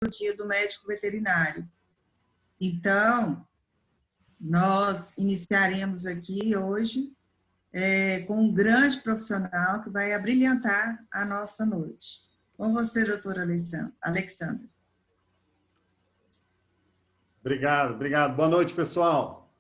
Dia do Médico Veterinário. Então, nós iniciaremos aqui hoje com um grande profissional que vai abrilhantar a nossa noite. Com você, doutora Alexandra. Obrigado, obrigado. Boa noite, pessoal.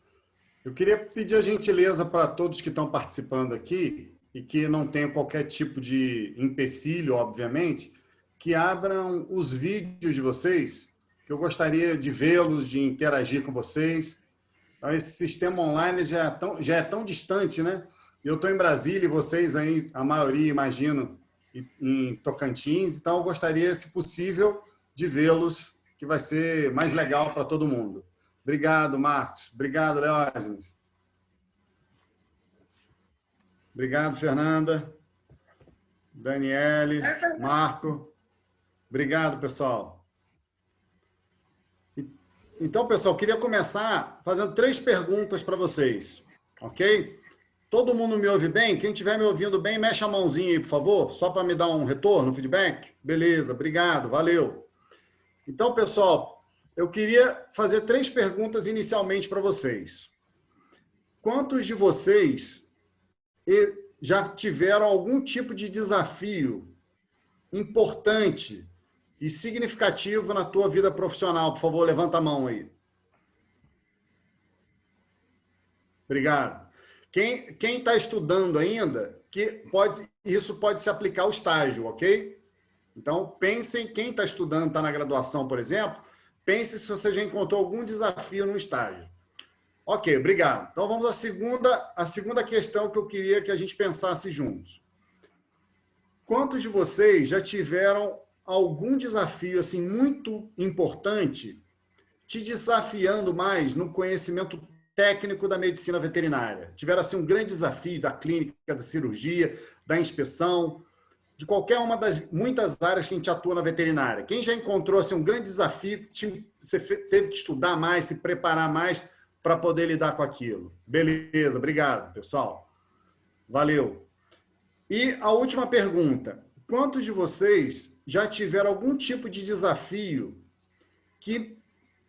Eu queria pedir a gentileza para todos que estão participando aqui e que não tenham qualquer tipo de empecilho, obviamente, que abram os vídeos de vocês, que eu gostaria de vê-los, de interagir com vocês. Então, esse sistema online já é tão distante, né? Eu estou em Brasília e vocês aí, a maioria, imagino, em Tocantins. Então, eu gostaria, se possível, de vê-los, que vai ser mais legal para todo mundo. Obrigado, Marcos. Obrigado, Leógenes. Obrigado, Fernanda. Daniele, Marco. Obrigado, pessoal. Então, pessoal, queria começar fazendo 3 perguntas para vocês, ok? Todo mundo me ouve bem? Quem estiver me ouvindo bem, mexe a mãozinha aí, por favor, só para me dar um retorno, um feedback. Beleza, obrigado, valeu. Então, pessoal, eu queria fazer 3 perguntas inicialmente para vocês. Quantos de vocês já tiveram algum tipo de desafio importante e significativo na tua vida profissional? Por favor, levanta a mão aí. Obrigado. Quem está estudando ainda, isso pode se aplicar ao estágio, ok? Então, pensem, quem está estudando, está na graduação, por exemplo, pense se você já encontrou algum desafio no estágio. Ok, obrigado. Então, vamos à segunda questão que eu queria que a gente pensasse juntos. Quantos de vocês já tiveram algum desafio assim, muito importante te desafiando mais no conhecimento técnico da medicina veterinária? Tiveram assim, um grande desafio da clínica, da cirurgia, da inspeção, de qualquer uma das muitas áreas que a gente atua na veterinária. Quem já encontrou assim, um grande desafio, você teve que estudar mais, se preparar mais para poder lidar com aquilo? Beleza, obrigado, pessoal. Valeu. E a última pergunta. Quantos de vocês já tiveram algum tipo de desafio que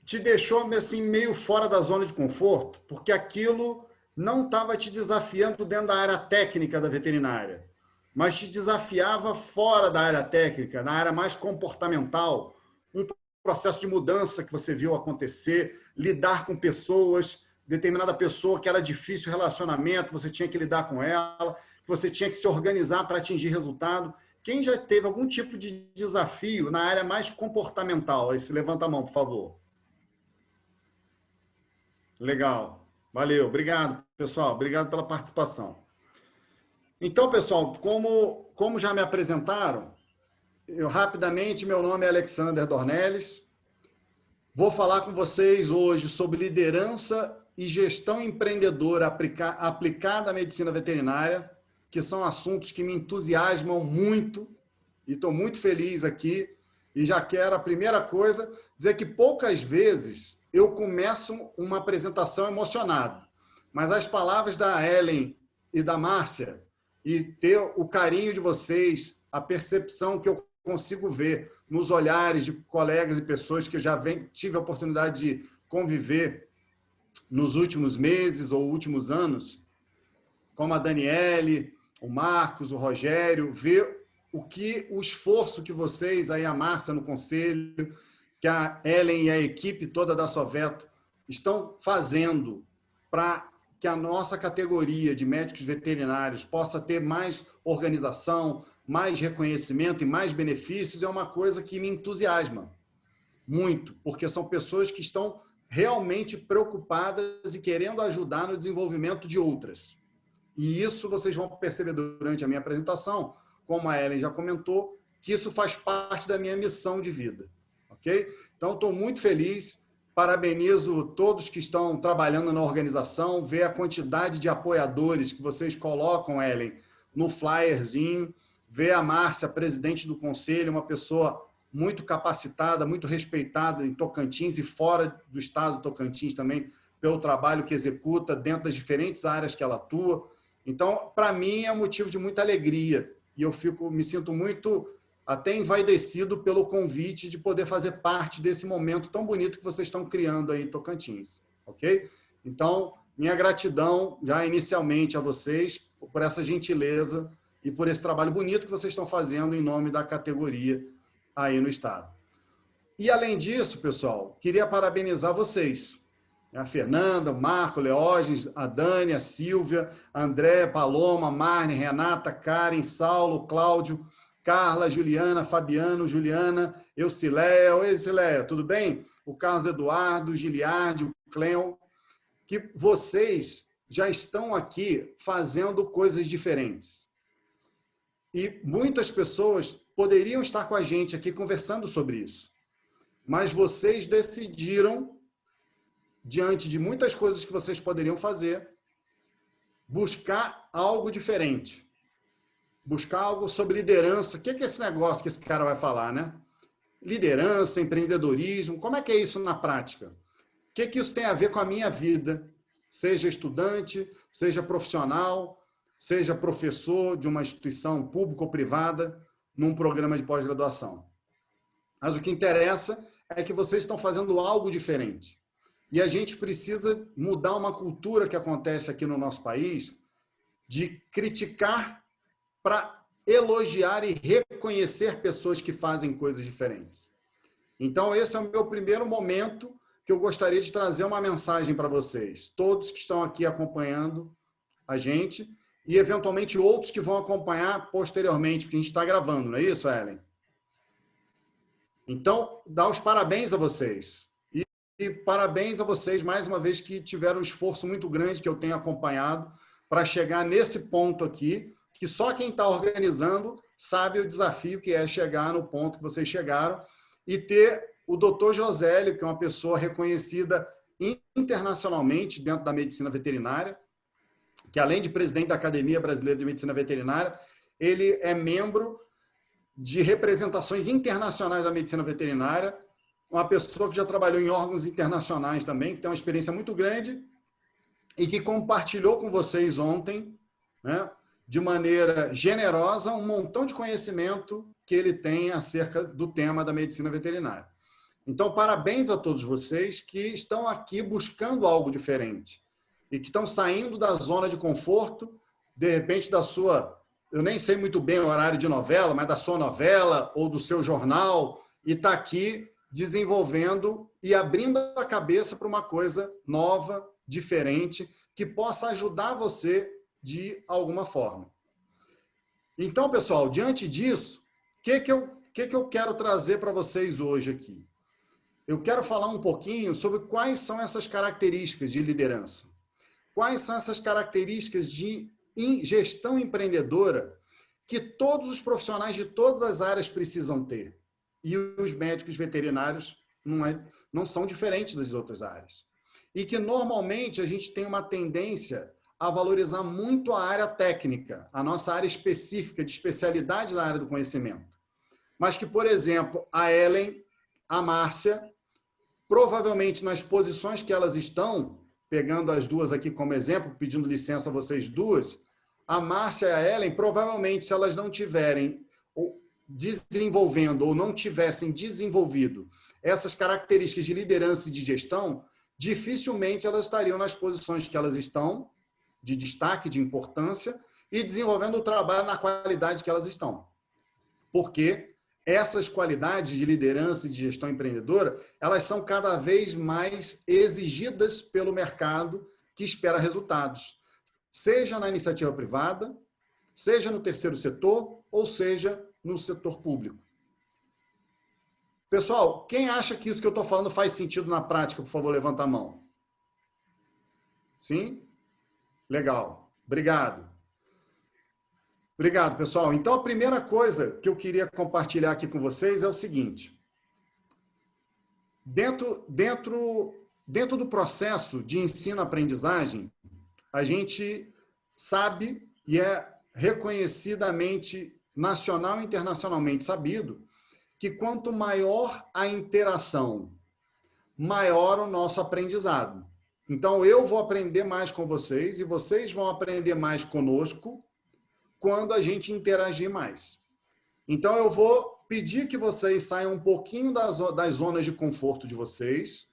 te deixou assim, meio fora da zona de conforto, porque aquilo não estava te desafiando dentro da área técnica da veterinária, mas te desafiava fora da área técnica, na área mais comportamental, um processo de mudança que você viu acontecer, lidar com pessoas, determinada pessoa que era difícil o relacionamento, você tinha que lidar com ela, você tinha que se organizar para atingir resultado. Quem já teve algum tipo de desafio na área mais comportamental? Aí se levanta a mão, por favor. Legal. Valeu. Obrigado, pessoal. Obrigado pela participação. Então, pessoal, como já me apresentaram, rapidamente, meu nome é Alexander Dornelles. Vou falar com vocês hoje sobre liderança e gestão empreendedora aplicada à medicina veterinária, que são assuntos que me entusiasmam muito e estou muito feliz aqui. E já quero, a primeira coisa, dizer que poucas vezes eu começo uma apresentação emocionado, mas as palavras da Ellen e da Márcia e ter o carinho de vocês, a percepção que eu consigo ver nos olhares de colegas e pessoas que eu já tive a oportunidade de conviver nos últimos meses ou últimos anos, como a Daniele, o Marcos, o Rogério, ver o esforço que vocês, aí a Márcia no conselho, que a Ellen e a equipe toda da Soveto estão fazendo para que a nossa categoria de médicos veterinários possa ter mais organização, mais reconhecimento e mais benefícios, é uma coisa que me entusiasma muito, porque são pessoas que estão realmente preocupadas e querendo ajudar no desenvolvimento de outras. E isso vocês vão perceber durante a minha apresentação, como a Ellen já comentou, que isso faz parte da minha missão de vida. Ok? Então, estou muito feliz. Parabenizo todos que estão trabalhando na organização, ver a quantidade de apoiadores que vocês colocam, Ellen, no flyerzinho, ver a Márcia, presidente do conselho, uma pessoa muito capacitada, muito respeitada em Tocantins e fora do estado de Tocantins também, pelo trabalho que executa dentro das diferentes áreas que ela atua. Então, para mim, é um motivo de muita alegria e eu me sinto muito até envaidecido pelo convite de poder fazer parte desse momento tão bonito que vocês estão criando aí em Tocantins, ok? Então, minha gratidão já inicialmente a vocês por essa gentileza e por esse trabalho bonito que vocês estão fazendo em nome da categoria aí no estado. E, além disso, pessoal, queria parabenizar vocês. A Fernanda, o Marco, o Leógenes, a Dani, a Silvia, a André, Paloma, a Marne, Renata, Karen, Saulo, Cláudio, Carla, Juliana, Fabiano, Juliana, Eucileia. Oi, Eucileia, tudo bem? O Carlos Eduardo, o Giliardi, o Cleon, que vocês já estão aqui fazendo coisas diferentes. E muitas pessoas poderiam estar com a gente aqui conversando sobre isso. Mas vocês decidiram, diante de muitas coisas que vocês poderiam fazer, buscar algo diferente. Buscar algo sobre liderança. O que é esse negócio que esse cara vai falar, né? Liderança, empreendedorismo. Como é que é isso na prática? O que isso tem a ver com a minha vida? Seja estudante, seja profissional, seja professor de uma instituição pública ou privada, num programa de pós-graduação. Mas o que interessa é que vocês estão fazendo algo diferente. E a gente precisa mudar uma cultura que acontece aqui no nosso país de criticar para elogiar e reconhecer pessoas que fazem coisas diferentes. Então, esse é o meu primeiro momento que eu gostaria de trazer uma mensagem para vocês. Todos que estão aqui acompanhando a gente e, eventualmente, outros que vão acompanhar posteriormente, porque a gente está gravando, não é isso, Ellen? Então, dá os parabéns a vocês. E parabéns a vocês, mais uma vez, que tiveram um esforço muito grande que eu tenho acompanhado para chegar nesse ponto aqui, que só quem está organizando sabe o desafio que é chegar no ponto que vocês chegaram e ter o Dr. Josélio, que é uma pessoa reconhecida internacionalmente dentro da medicina veterinária, que além de presidente da Academia Brasileira de Medicina Veterinária, ele é membro de representações internacionais da medicina veterinária, uma pessoa que já trabalhou em órgãos internacionais também, que tem uma experiência muito grande e que compartilhou com vocês ontem, né, de maneira generosa, um montão de conhecimento que ele tem acerca do tema da medicina veterinária. Então, parabéns a todos vocês que estão aqui buscando algo diferente e que estão saindo da zona de conforto, de repente da sua, eu nem sei muito bem o horário de novela, mas da sua novela ou do seu jornal, e está aqui desenvolvendo e abrindo a cabeça para uma coisa nova, diferente, que possa ajudar você de alguma forma. Então, pessoal, diante disso, o que eu quero trazer para vocês hoje aqui? Eu quero falar um pouquinho sobre quais são essas características de liderança. Quais são essas características de gestão empreendedora que todos os profissionais de todas as áreas precisam ter. E os médicos veterinários não são diferentes das outras áreas. E que, normalmente, a gente tem uma tendência a valorizar muito a área técnica, a nossa área específica, de especialidade na área do conhecimento. Mas que, por exemplo, a Ellen, a Márcia, provavelmente nas posições que elas estão, pegando as duas aqui como exemplo, pedindo licença a vocês duas, a Márcia e a Ellen, provavelmente, se elas não tiverem desenvolvendo ou não tivessem desenvolvido essas características de liderança e de gestão, dificilmente elas estariam nas posições que elas estão, de destaque, de importância, e desenvolvendo o trabalho na qualidade que elas estão. Porque essas qualidades de liderança e de gestão empreendedora, elas são cada vez mais exigidas pelo mercado que espera resultados, seja na iniciativa privada, seja no terceiro setor, ou seja no setor público. Pessoal, quem acha que isso que eu estou falando faz sentido na prática, por favor, levanta a mão. Sim? Legal. Obrigado. Obrigado, pessoal. Então, a primeira coisa que eu queria compartilhar aqui com vocês é o seguinte. Dentro do processo de ensino-aprendizagem, a gente sabe e é reconhecidamente, nacional e internacionalmente sabido, que quanto maior a interação, maior o nosso aprendizado. Então, eu vou aprender mais com vocês e vocês vão aprender mais conosco quando a gente interagir mais. Então, eu vou pedir que vocês saiam um pouquinho das zonas de conforto de vocês,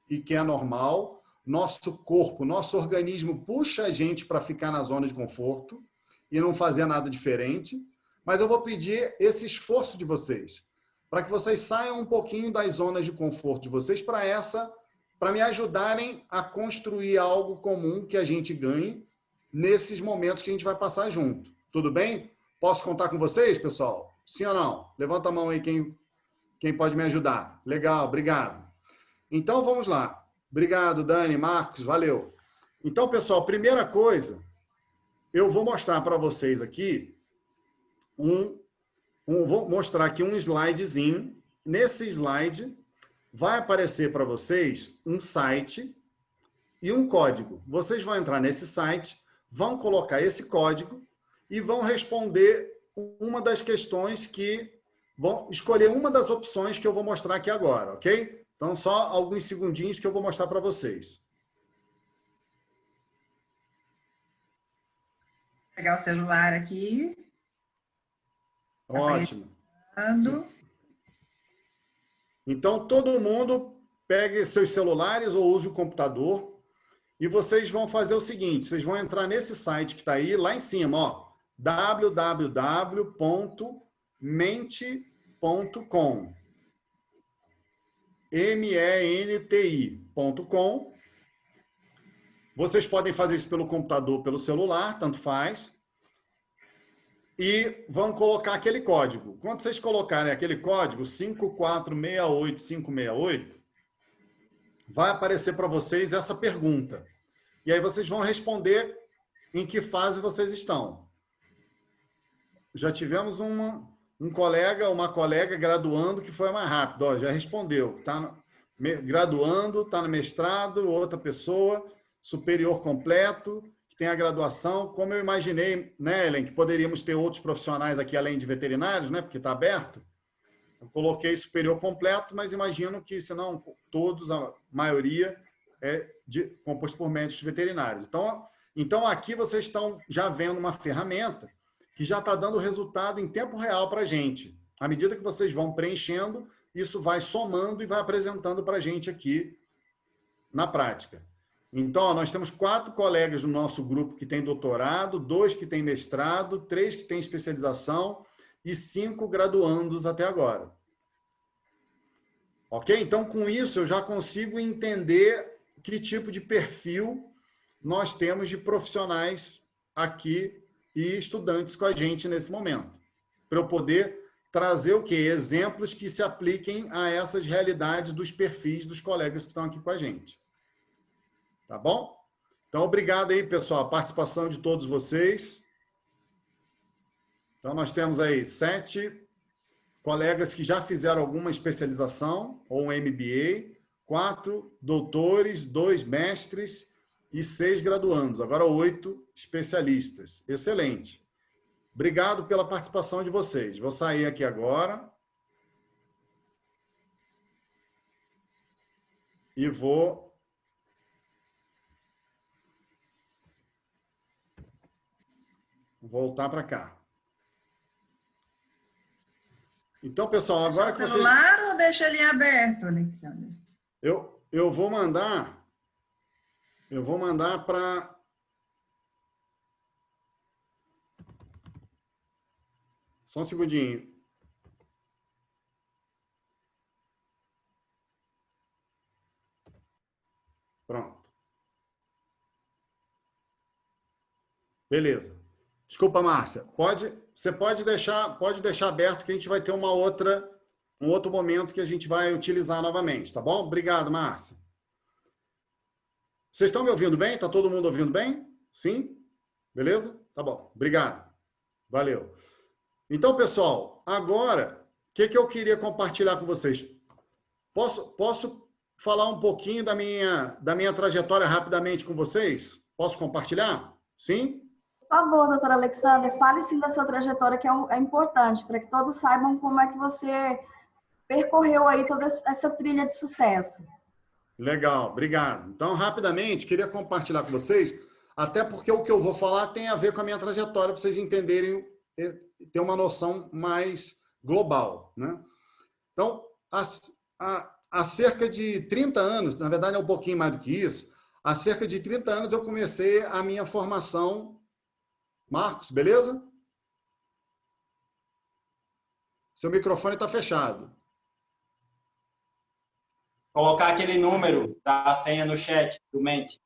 e que é normal. Nosso corpo, nosso organismo puxa a gente para ficar na zona de conforto e não fazer nada diferente. Mas eu vou pedir esse esforço de vocês, para que vocês saiam um pouquinho das zonas de conforto de vocês para me ajudarem a construir algo comum que a gente ganhe nesses momentos que a gente vai passar junto. Tudo bem? Posso contar com vocês, pessoal? Sim ou não? Levanta a mão aí quem pode me ajudar. Legal, obrigado. Então, vamos lá. Obrigado, Dani, Marcos, valeu. Então, pessoal, primeira coisa, eu vou mostrar para vocês aqui vou mostrar aqui um slidezinho. Nesse slide, vai aparecer para vocês um site e um código. Vocês vão entrar nesse site, vão colocar esse código e vão responder uma das questões vão escolher uma das opções que eu vou mostrar aqui agora, ok? Então, só alguns segundinhos que eu vou mostrar para vocês. Vou pegar o celular aqui. Ótimo. Então, todo mundo pegue seus celulares ou use o computador e vocês vão fazer o seguinte, vocês vão entrar nesse site que está aí, lá em cima, ó, www.menti.com. menti.com. Vocês podem fazer isso pelo computador, pelo celular, tanto faz. E vão colocar aquele código. Quando vocês colocarem aquele código, 5468568, vai aparecer para vocês essa pergunta. E aí vocês vão responder em que fase vocês estão. Já tivemos uma colega graduando que foi mais rápido, ó, já respondeu. Está graduando, está no mestrado, outra pessoa, superior completo, que tem a graduação. Como eu imaginei, né, Helen, que poderíamos ter outros profissionais aqui além de veterinários, né, porque está aberto. Eu coloquei superior completo, mas imagino que, se não todos, a maioria é composto por médicos veterinários. Então, aqui vocês estão já vendo uma ferramenta que já está dando resultado em tempo real para a gente. À medida que vocês vão preenchendo, isso vai somando e vai apresentando para a gente aqui na prática. Então, ó, nós temos 4 colegas do nosso grupo que têm doutorado, 2 que têm mestrado, 3 que têm especialização e 5 graduandos até agora. Ok? Então, com isso, eu já consigo entender que tipo de perfil nós temos de profissionais aqui e estudantes com a gente nesse momento, para eu poder trazer o quê? Exemplos que se apliquem a essas realidades dos perfis dos colegas que estão aqui com a gente. Tá bom? Então, obrigado aí, pessoal, a participação de todos vocês. Então, nós temos aí 7 colegas que já fizeram alguma especialização ou um MBA, 4 doutores, 2 mestres e 6 graduandos. Agora 8 especialistas. Excelente. Obrigado pela participação de vocês. Vou sair aqui agora. E vou voltar para cá. Então, pessoal, agora que vocês... celular ou deixa ele aberto, Alexandre? Eu vou mandar para... Só um segundinho. Pronto. Beleza. Desculpa, Márcia. Você pode deixar aberto que a gente vai ter um outro momento que a gente vai utilizar novamente, tá bom? Obrigado, Márcia. Vocês estão me ouvindo bem? Está todo mundo ouvindo bem? Sim? Beleza? Tá bom. Obrigado. Valeu. Então, pessoal, agora, o que eu queria compartilhar com vocês? Posso falar um pouquinho da minha trajetória rapidamente com vocês? Posso compartilhar? Sim? Por favor, doutor Alexandre, fale sim da sua trajetória, que é importante, para que todos saibam como é que você percorreu aí toda essa trilha de sucesso. Legal, obrigado. Então, rapidamente, queria compartilhar com vocês, até porque o que eu vou falar tem a ver com a minha trajetória, para vocês entenderem, ter uma noção mais global, né? Então, há cerca de 30 anos, na verdade é um pouquinho mais do que isso, há cerca de 30 anos eu comecei a minha formação. Marcos, beleza? Seu microfone está fechado. Colocar aquele número da senha no chat do Mente.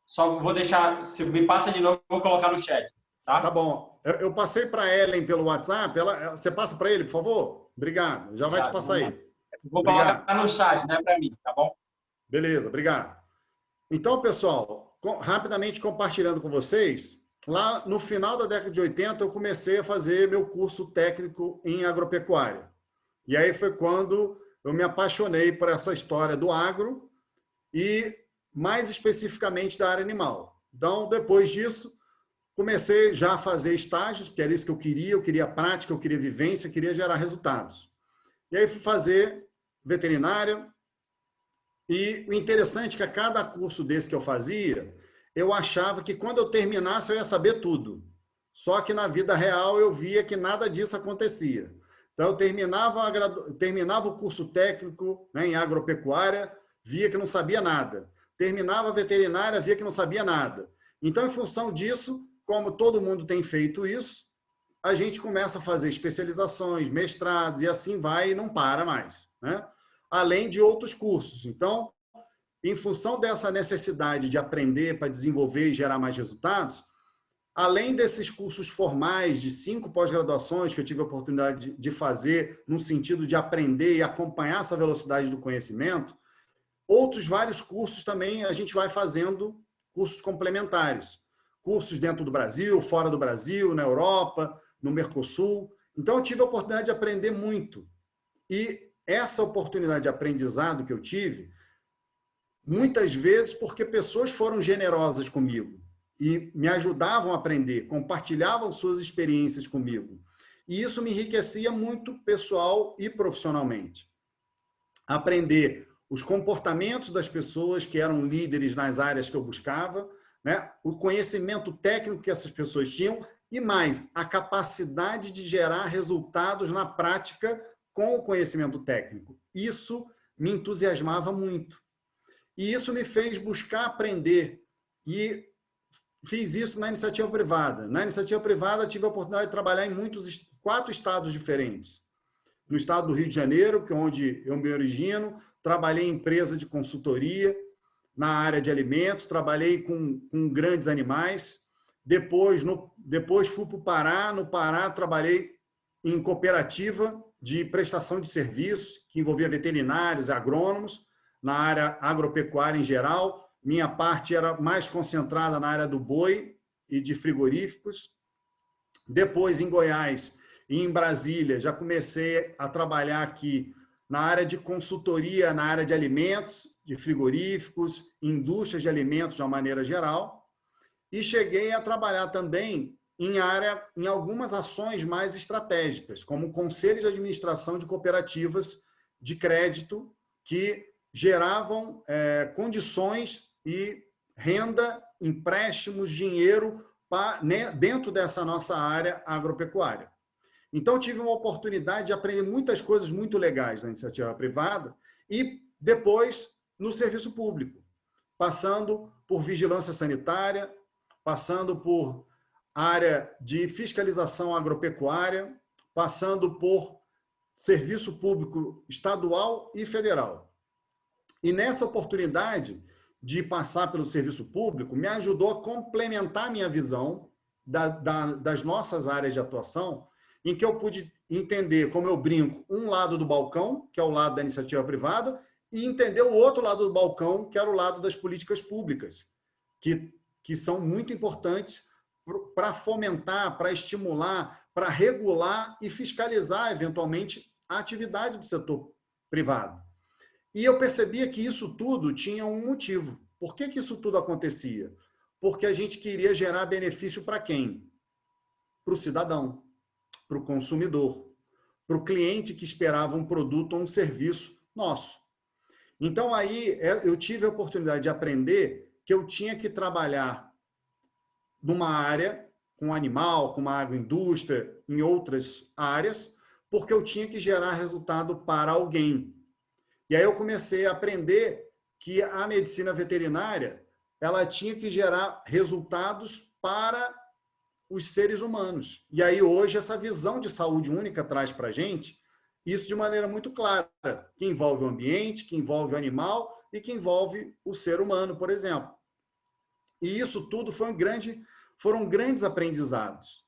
Só vou deixar, se me passa de novo, eu vou colocar no chat. Tá Bom. Eu passei para a Ellen pelo WhatsApp. Você passa para ele, por favor? Obrigado. Já vai te passar aí. Vou colocar no chat, não é para mim, tá bom? Beleza, obrigado. Então, pessoal, rapidamente compartilhando com vocês, lá no final da década de 80, eu comecei a fazer meu curso técnico em agropecuária. E aí foi quando eu me apaixonei por essa história do agro e, mais especificamente, da área animal. Então, depois disso, comecei já a fazer estágios, porque era isso que eu queria prática, eu queria vivência, queria gerar resultados. E aí fui fazer veterinária, e o interessante é que a cada curso desse que eu fazia, eu achava que quando eu terminasse eu ia saber tudo. Só que na vida real eu via que nada disso acontecia. Então eu terminava o curso técnico, né, em agropecuária, via que não sabia nada. Terminava a veterinária, via que não sabia nada. Então, em função disso, como todo mundo tem feito isso, a gente começa a fazer especializações, mestrados, e assim vai e não para mais, né? Além de outros cursos. Então, em função dessa necessidade de aprender para desenvolver e gerar mais resultados, além desses cursos formais de 5 pós-graduações que eu tive a oportunidade de fazer no sentido de aprender e acompanhar essa velocidade do conhecimento, outros vários cursos também a gente vai fazendo, cursos complementares. Cursos dentro do Brasil, fora do Brasil, na Europa, no Mercosul. Então, eu tive a oportunidade de aprender muito. E essa oportunidade de aprendizado que eu tive, muitas vezes porque pessoas foram generosas comigo e me ajudavam a aprender, compartilhavam suas experiências comigo. E isso me enriquecia muito pessoal e profissionalmente. Aprender os comportamentos das pessoas que eram líderes nas áreas que eu buscava, né? O conhecimento técnico que essas pessoas tinham e mais, a capacidade de gerar resultados na prática com o conhecimento técnico. Isso me entusiasmava muito. E isso me fez buscar aprender. E fiz isso na iniciativa privada. Na iniciativa privada, tive a oportunidade de trabalhar em 4 estados diferentes. No estado do Rio de Janeiro, que é onde eu me origino, trabalhei em empresa de consultoria, na área de alimentos, trabalhei com grandes animais. Depois fui para o Pará. No Pará, trabalhei em cooperativa de prestação de serviços, que envolvia veterinários, agrônomos, na área agropecuária em geral. Minha parte era mais concentrada na área do boi e de frigoríficos. Depois, em Goiás e em Brasília, já comecei a trabalhar aqui na área de consultoria, na área de alimentos, de frigoríficos, indústrias de alimentos de uma maneira geral. E cheguei a trabalhar também em algumas ações mais estratégicas, como conselho de administração de cooperativas de crédito que geravam condições e renda, empréstimos, dinheiro dentro dessa nossa área agropecuária. Então, tive uma oportunidade de aprender muitas coisas muito legais na iniciativa privada e depois no serviço público, passando por vigilância sanitária, passando por área de fiscalização agropecuária, passando por serviço público estadual e federal. E nessa oportunidade de passar pelo serviço público, me ajudou a complementar minha visão das nossas áreas de atuação, em que eu pude entender, como eu brinco, um lado do balcão, que é o lado da iniciativa privada, e entender o outro lado do balcão, que era o lado das políticas públicas, que são muito importantes para fomentar, para estimular, para regular e fiscalizar, eventualmente, a atividade do setor privado. E eu percebia que isso tudo tinha um motivo. Por que isso tudo acontecia? Porque a gente queria gerar benefício para quem? Para o cidadão, para o consumidor, para o cliente que esperava um produto ou um serviço nosso. Então, aí, eu tive a oportunidade de aprender que eu tinha que trabalhar numa área com animal, com uma agroindústria, em outras áreas, porque eu tinha que gerar resultado para alguém. E aí eu comecei a aprender que a medicina veterinária, ela tinha que gerar resultados para os seres humanos. E aí hoje essa visão de saúde única traz para a gente isso de maneira muito clara, que envolve o ambiente, que envolve o animal e que envolve o ser humano, por exemplo. E isso tudo foram grandes aprendizados.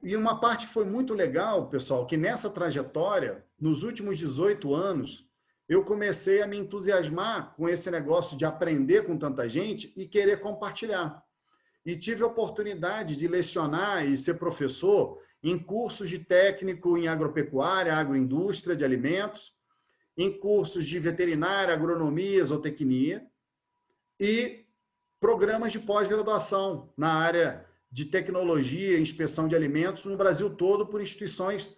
E uma parte que foi muito legal, pessoal, que nessa trajetória, nos últimos 18 anos, eu comecei a me entusiasmar com esse negócio de aprender com tanta gente e querer compartilhar. E tive a oportunidade de lecionar e ser professor em cursos de técnico em agropecuária, agroindústria de alimentos, em cursos de veterinária, agronomia, zootecnia e programas de pós-graduação na área de tecnologia e inspeção de alimentos no Brasil todo por instituições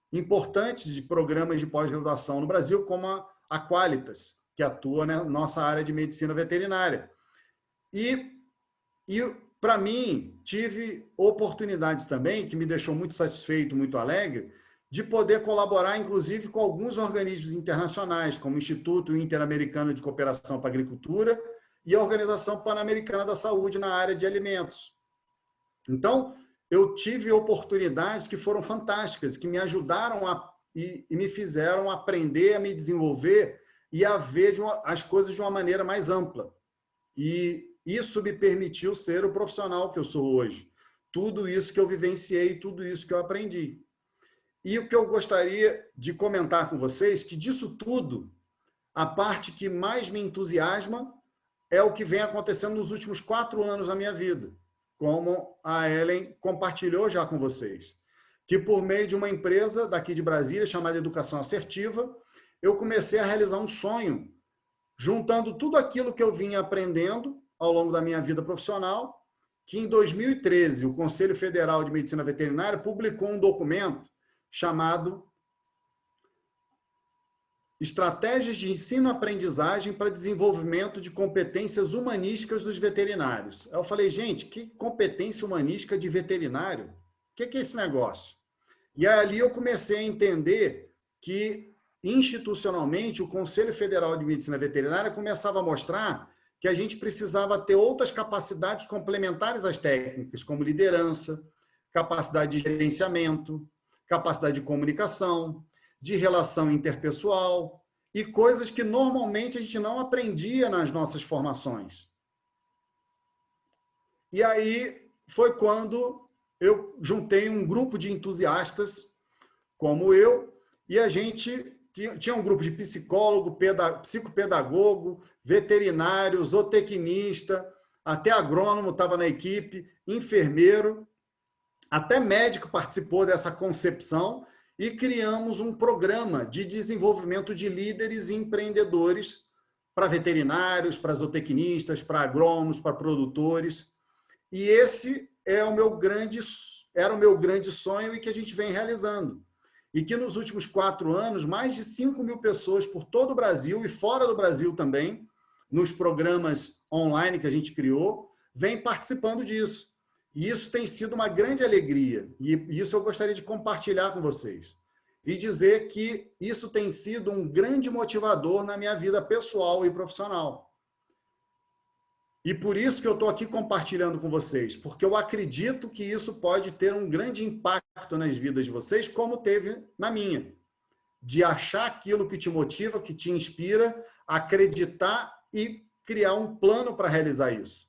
importantes de programas de pós-graduação no Brasil, como a Qualitas, que atua na nossa área de medicina veterinária. E para mim, tive oportunidades também, que me deixou muito satisfeito, muito alegre, de poder colaborar, inclusive, com alguns organismos internacionais, como o Instituto Interamericano de Cooperação para a Agricultura e a Organização Pan-Americana da Saúde na área de alimentos. Então, eu tive oportunidades que foram fantásticas, que me ajudaram e me fizeram aprender a me desenvolver e a ver as coisas de uma maneira mais ampla. E isso me permitiu ser o profissional que eu sou hoje. Tudo isso que eu vivenciei, tudo isso que eu aprendi. E o que eu gostaria de comentar com vocês, que disso tudo, a parte que mais me entusiasma é o que vem acontecendo nos últimos 4 anos da minha vida, como a Ellen compartilhou já com vocês. Que por meio de uma empresa daqui de Brasília, chamada Educação Assertiva, eu comecei a realizar um sonho, juntando tudo aquilo que eu vinha aprendendo ao longo da minha vida profissional, que em 2013 o Conselho Federal de Medicina Veterinária publicou um documento chamado Estratégias de Ensino-Aprendizagem para Desenvolvimento de Competências Humanísticas dos Veterinários. Eu falei, gente, que competência humanística de veterinário? O que é esse negócio? E ali eu comecei a entender que, institucionalmente, o Conselho Federal de Medicina Veterinária começava a mostrar que a gente precisava ter outras capacidades complementares às técnicas, como liderança, capacidade de gerenciamento, capacidade de comunicação, de relação interpessoal e coisas que normalmente a gente não aprendia nas nossas formações. E aí foi quando eu juntei um grupo de entusiastas como eu e a gente tinha um grupo de psicólogo, psicopedagogo, veterinário, zootecnista, até agrônomo estava na equipe, enfermeiro, até médico participou dessa concepção e criamos um programa de desenvolvimento de líderes e empreendedores para veterinários, para zootecnistas, para agrônomos, para produtores. E esse era o meu grande sonho e que a gente vem realizando. E que nos últimos 4 anos, mais de 5.000 pessoas por todo o Brasil e fora do Brasil também, nos programas online que a gente criou, vem participando disso. E isso tem sido uma grande alegria. E isso eu gostaria de compartilhar com vocês. E dizer que isso tem sido um grande motivador na minha vida pessoal e profissional. E por isso que eu estou aqui compartilhando com vocês, porque eu acredito que isso pode ter um grande impacto nas vidas de vocês, como teve na minha. De achar aquilo que te motiva, que te inspira, acreditar e criar um plano para realizar isso.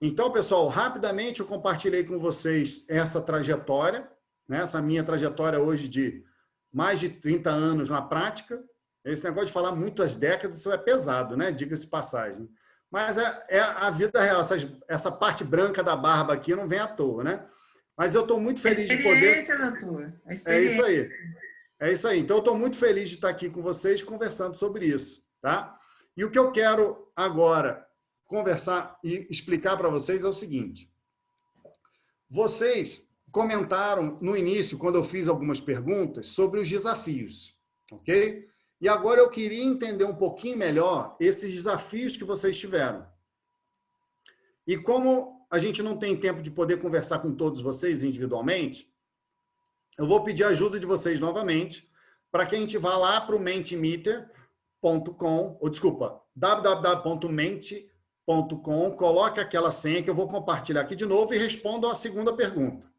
Então, pessoal, rapidamente eu compartilhei com vocês essa trajetória, né? Essa minha trajetória hoje de mais de 30 anos na prática. Esse negócio de falar muitas décadas, isso é pesado, né? Diga-se de passagem. Mas é a vida real. Essa parte branca da barba aqui não vem à toa, né? Mas eu estou muito feliz de poder... Doutor. É isso aí. É isso aí. Então, eu estou muito feliz de estar aqui com vocês conversando sobre isso, tá? E o que eu quero agora conversar e explicar para vocês é o seguinte. Vocês comentaram no início, quando eu fiz algumas perguntas, sobre os desafios, ok? E agora eu queria entender um pouquinho melhor esses desafios que vocês tiveram. E como a gente não tem tempo de poder conversar com todos vocês individualmente, eu vou pedir a ajuda de vocês novamente para que a gente vá lá para o mentimeter.com, ou desculpa, www.mente.com, coloque aquela senha que eu vou compartilhar aqui de novo e respondam a segunda pergunta.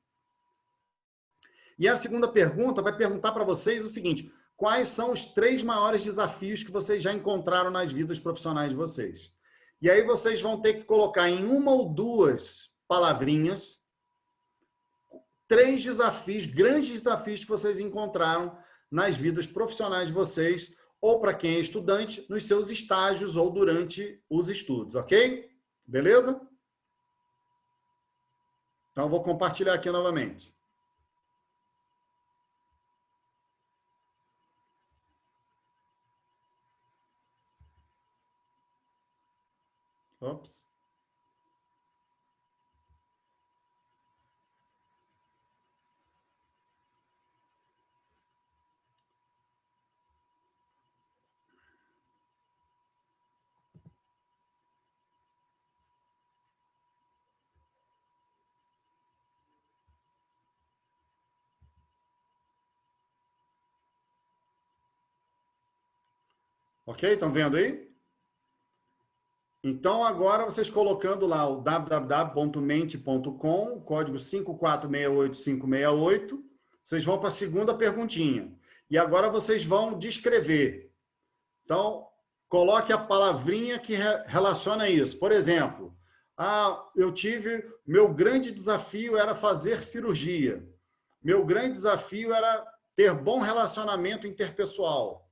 E a segunda pergunta vai perguntar para vocês o seguinte: quais são os 3 maiores desafios que vocês já encontraram nas vidas profissionais de vocês? E aí vocês vão ter que colocar em 1 ou 2 palavrinhas 3 desafios, grandes desafios que vocês encontraram nas vidas profissionais de vocês, ou para quem é estudante, nos seus estágios ou durante os estudos, ok? Beleza? Então, eu vou compartilhar aqui novamente. Ops. Ok? Estão vendo aí? Então, agora vocês colocando lá o www.mente.com, código 5468568, vocês vão para a segunda perguntinha. E agora vocês vão descrever. Então, coloque a palavrinha que relaciona isso. Por exemplo, meu grande desafio era fazer cirurgia. Meu grande desafio era ter bom relacionamento interpessoal.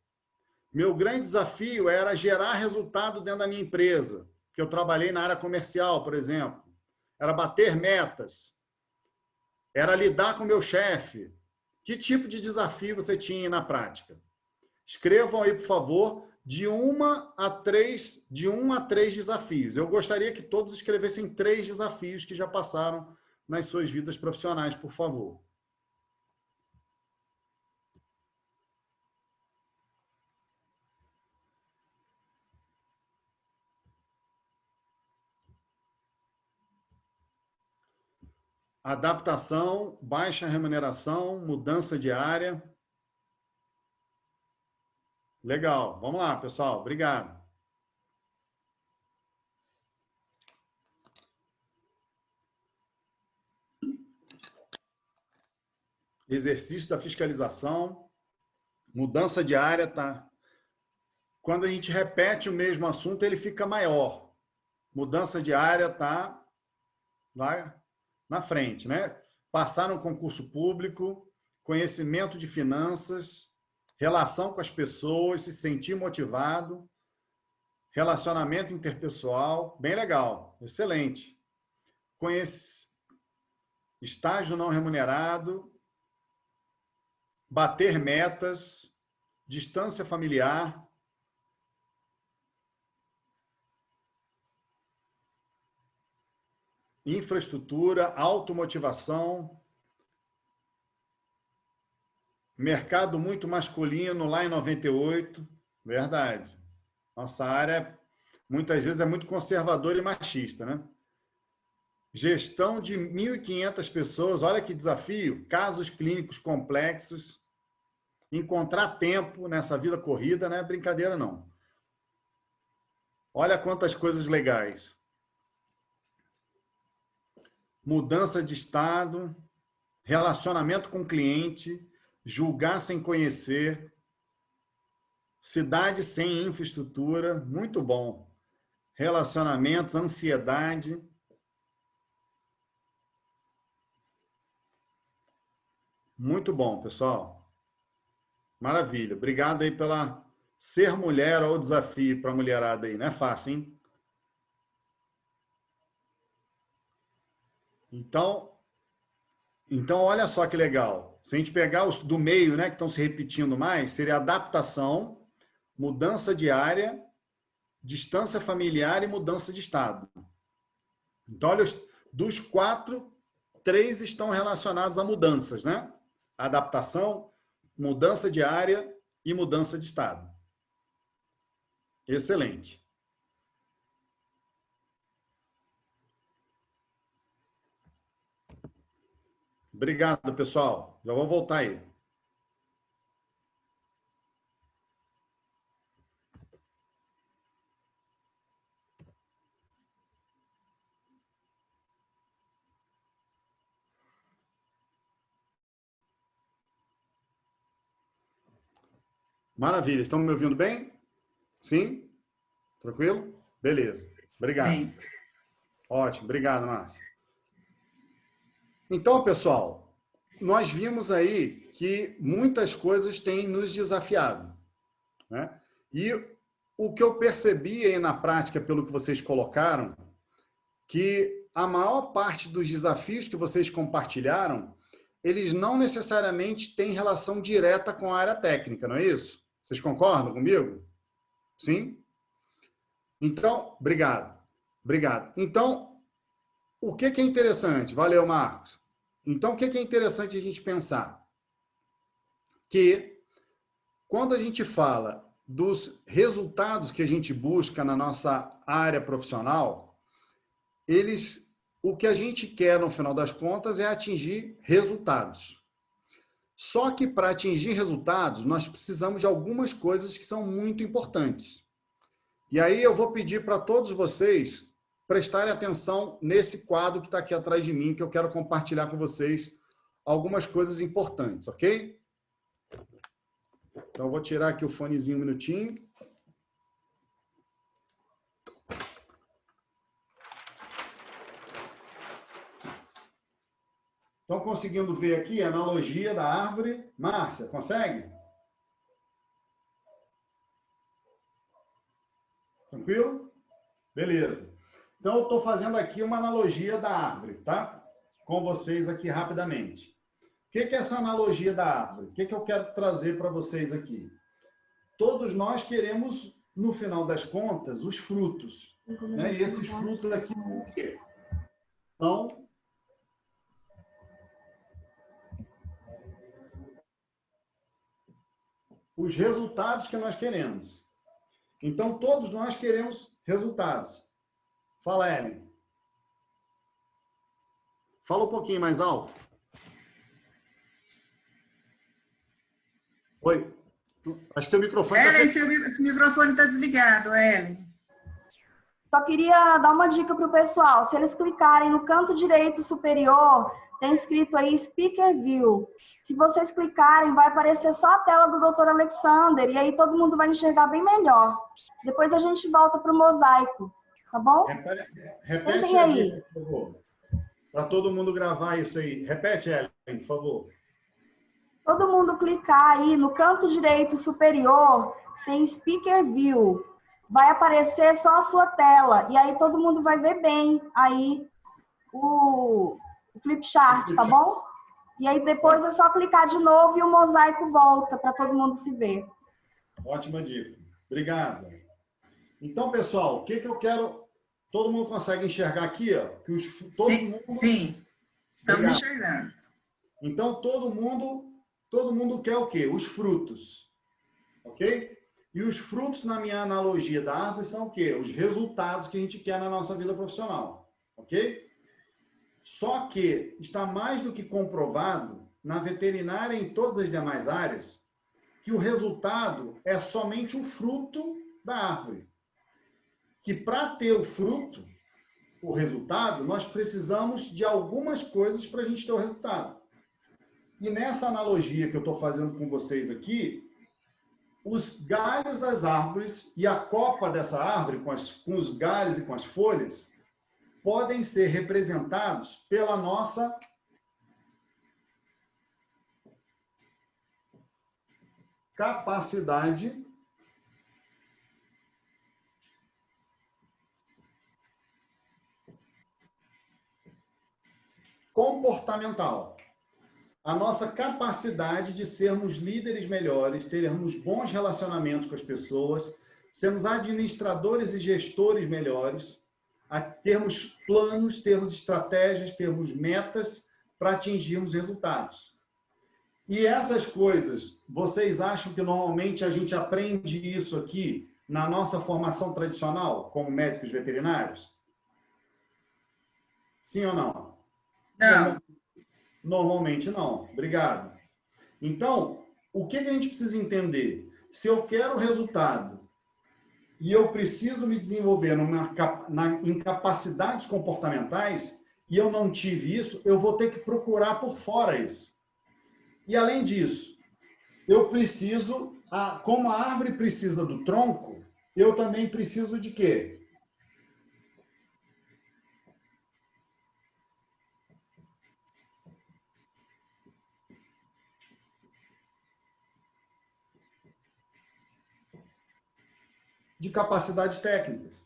Meu grande desafio era gerar resultado dentro da minha empresa, que eu trabalhei na área comercial, por exemplo. Era bater metas. Era lidar com o meu chefe. Que tipo de desafio você tinha na prática? Escrevam aí, por favor, de 1 a 3 desafios. Eu gostaria que todos escrevessem 3 desafios que já passaram nas suas vidas profissionais, por favor. Adaptação, baixa remuneração, mudança de área. Legal. Vamos lá, pessoal. Obrigado. Exercício da fiscalização, mudança de área, tá? Quando a gente repete o mesmo assunto, ele fica maior. Mudança de área tá lá na frente, né? Passar no concurso público, conhecimento de finanças, relação com as pessoas, se sentir motivado, relacionamento interpessoal, bem legal, excelente. Estágio não remunerado, bater metas, distância familiar, infraestrutura, automotivação, mercado muito masculino lá em 98, verdade. Nossa área, muitas vezes, é muito conservadora e machista, né? Gestão de 1.500 pessoas, olha que desafio, casos clínicos complexos, encontrar tempo nessa vida corrida, não é brincadeira, não. Olha quantas coisas legais. Mudança de estado, relacionamento com o cliente, julgar sem conhecer, cidade sem infraestrutura, muito bom. Relacionamentos, ansiedade. Muito bom, pessoal. Maravilha. Obrigado aí pela ser mulher ou desafio para a mulherada aí. Não é fácil, hein? Então, olha só que legal. Se a gente pegar os do meio, né, que estão se repetindo mais, seria adaptação, mudança de área, distância familiar e mudança de estado. Então, olha, dos 4, 3 estão relacionados a mudanças, né? Adaptação, mudança de área e mudança de estado. Excelente. Obrigado, pessoal. Já vou voltar aí. Maravilha. Estão me ouvindo bem? Sim? Tranquilo? Beleza. Obrigado. Bem. Ótimo. Obrigado, Márcia. Então, pessoal, nós vimos aí que muitas coisas têm nos desafiado, né? E o que eu percebi aí na prática, pelo que vocês colocaram, que a maior parte dos desafios que vocês compartilharam, eles não necessariamente têm relação direta com a área técnica, não é isso? Vocês concordam comigo? Sim? Então, obrigado. Obrigado. Então, o que é interessante? Valeu, Marcos. Então, o que é interessante a gente pensar? Que quando a gente fala dos resultados que a gente busca na nossa área profissional, o que a gente quer, no final das contas, é atingir resultados. Só que para atingir resultados, nós precisamos de algumas coisas que são muito importantes. E aí eu vou pedir para todos vocês prestarem atenção nesse quadro que está aqui atrás de mim, que eu quero compartilhar com vocês algumas coisas importantes, ok? Então, eu vou tirar aqui o fonezinho um minutinho. Estão conseguindo ver aqui a analogia da árvore? Márcia, consegue? Tranquilo? Beleza. Então, eu estou fazendo aqui uma analogia da árvore, tá? Com vocês aqui rapidamente. O que é essa analogia da árvore? O que eu quero trazer para vocês aqui? Todos nós queremos, no final das contas, os frutos. Né? E esses frutos aqui são o quê? São os resultados que nós queremos. Então, todos nós queremos resultados. Fala, Ellen. Fala um pouquinho mais alto. Oi. Acho que seu microfone... Ellen, seu microfone está desligado, Ellen. Só queria dar uma dica para o pessoal. Se eles clicarem no canto direito superior, tem escrito aí Speaker View. Se vocês clicarem, vai aparecer só a tela do Dr. Alexander, e aí todo mundo vai enxergar bem melhor. Depois a gente volta para o mosaico, tá bom? Repete aí, por favor. Para todo mundo gravar isso aí. Repete, Ellen, por favor. Todo mundo clicar aí no canto direito superior, tem Speaker View. Vai aparecer só a sua tela, e aí todo mundo vai ver bem aí o flip chart, tá bom? E aí depois é só clicar de novo e o mosaico volta para todo mundo se ver. Ótima dica. Obrigado. Então, pessoal, o que eu quero... Todo mundo consegue enxergar aqui, ó? Que Sim, estamos enxergando. Então, todo mundo quer o quê? Os frutos. Ok? E os frutos, na minha analogia da árvore, são o quê? Os resultados que a gente quer na nossa vida profissional. Ok? Só que está mais do que comprovado, na veterinária e em todas as demais áreas, que o resultado é somente o fruto da árvore. Que para ter o fruto, o resultado, nós precisamos de algumas coisas para a gente ter o resultado. E nessa analogia que eu estou fazendo com vocês aqui, os galhos das árvores e a copa dessa árvore, com os galhos e com as folhas, podem ser representados pela nossa capacidade comportamental. A nossa capacidade de sermos líderes melhores, termos bons relacionamentos com as pessoas, sermos administradores e gestores melhores, a termos planos, termos estratégias, termos metas para atingirmos resultados. E essas coisas, vocês acham que normalmente a gente aprende isso aqui na nossa formação tradicional, como médicos veterinários? Sim ou não? Não. Normalmente não. Obrigado. Então, o que a gente precisa entender? Se eu quero resultado e eu preciso me desenvolver em capacidades comportamentais e eu não tive isso, eu vou ter que procurar por fora isso. E além disso, eu preciso, como a árvore precisa do tronco, eu também preciso de quê? De capacidades técnicas.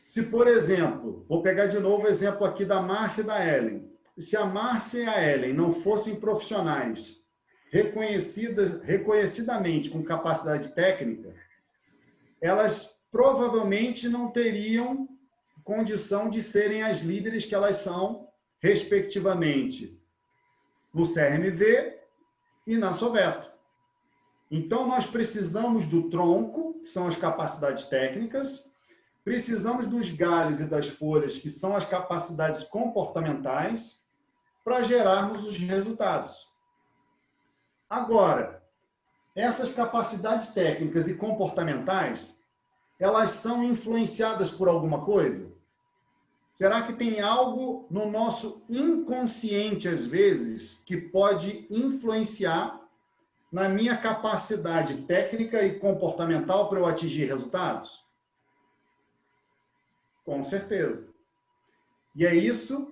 Se, por exemplo, vou pegar de novo o exemplo aqui da Márcia e da Ellen. Se a Márcia e a Ellen não fossem profissionais reconhecidamente com capacidade técnica, elas provavelmente não teriam condição de serem as líderes que elas são, respectivamente, no CRMV e na Soveto. Então, nós precisamos do tronco, que são as capacidades técnicas, precisamos dos galhos e das folhas, que são as capacidades comportamentais, para gerarmos os resultados. Agora, essas capacidades técnicas e comportamentais, elas são influenciadas por alguma coisa? Será que tem algo no nosso inconsciente, às vezes, que pode influenciar na minha capacidade técnica e comportamental para eu atingir resultados? Com certeza. E é isso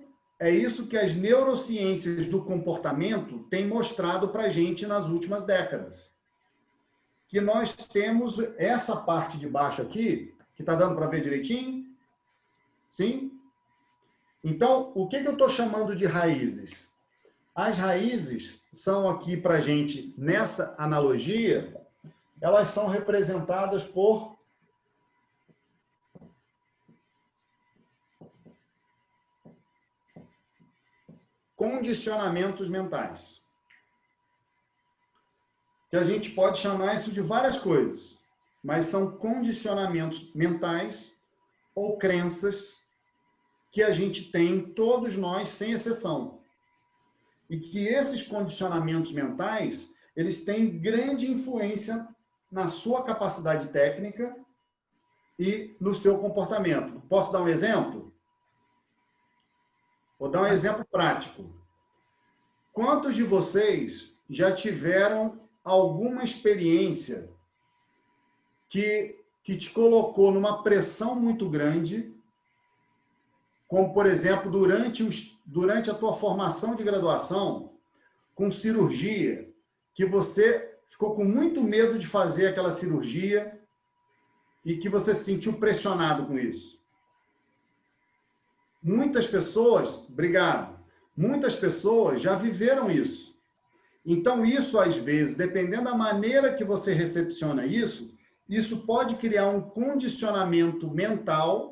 que as neurociências do comportamento têm mostrado para a gente nas últimas décadas. Que nós temos essa parte de baixo aqui, que está dando para ver direitinho? Sim? Então, o que eu estou chamando de raízes? As raízes são aqui para a gente, nessa analogia, elas são representadas por condicionamentos mentais. Que a gente pode chamar isso de várias coisas, mas são condicionamentos mentais ou crenças que a gente tem, todos nós, sem exceção. E que esses condicionamentos mentais, eles têm grande influência na sua capacidade técnica e no seu comportamento. Posso dar um exemplo? Vou dar um exemplo prático. Quantos de vocês já tiveram alguma experiência que te colocou numa pressão muito grande, como, por exemplo, durante a tua formação de graduação, com cirurgia, que você ficou com muito medo de fazer aquela cirurgia e que você se sentiu pressionado com isso? Muitas pessoas, obrigado, muitas pessoas já viveram isso. Então, isso, às vezes, dependendo da maneira que você recepciona isso, isso pode criar um condicionamento mental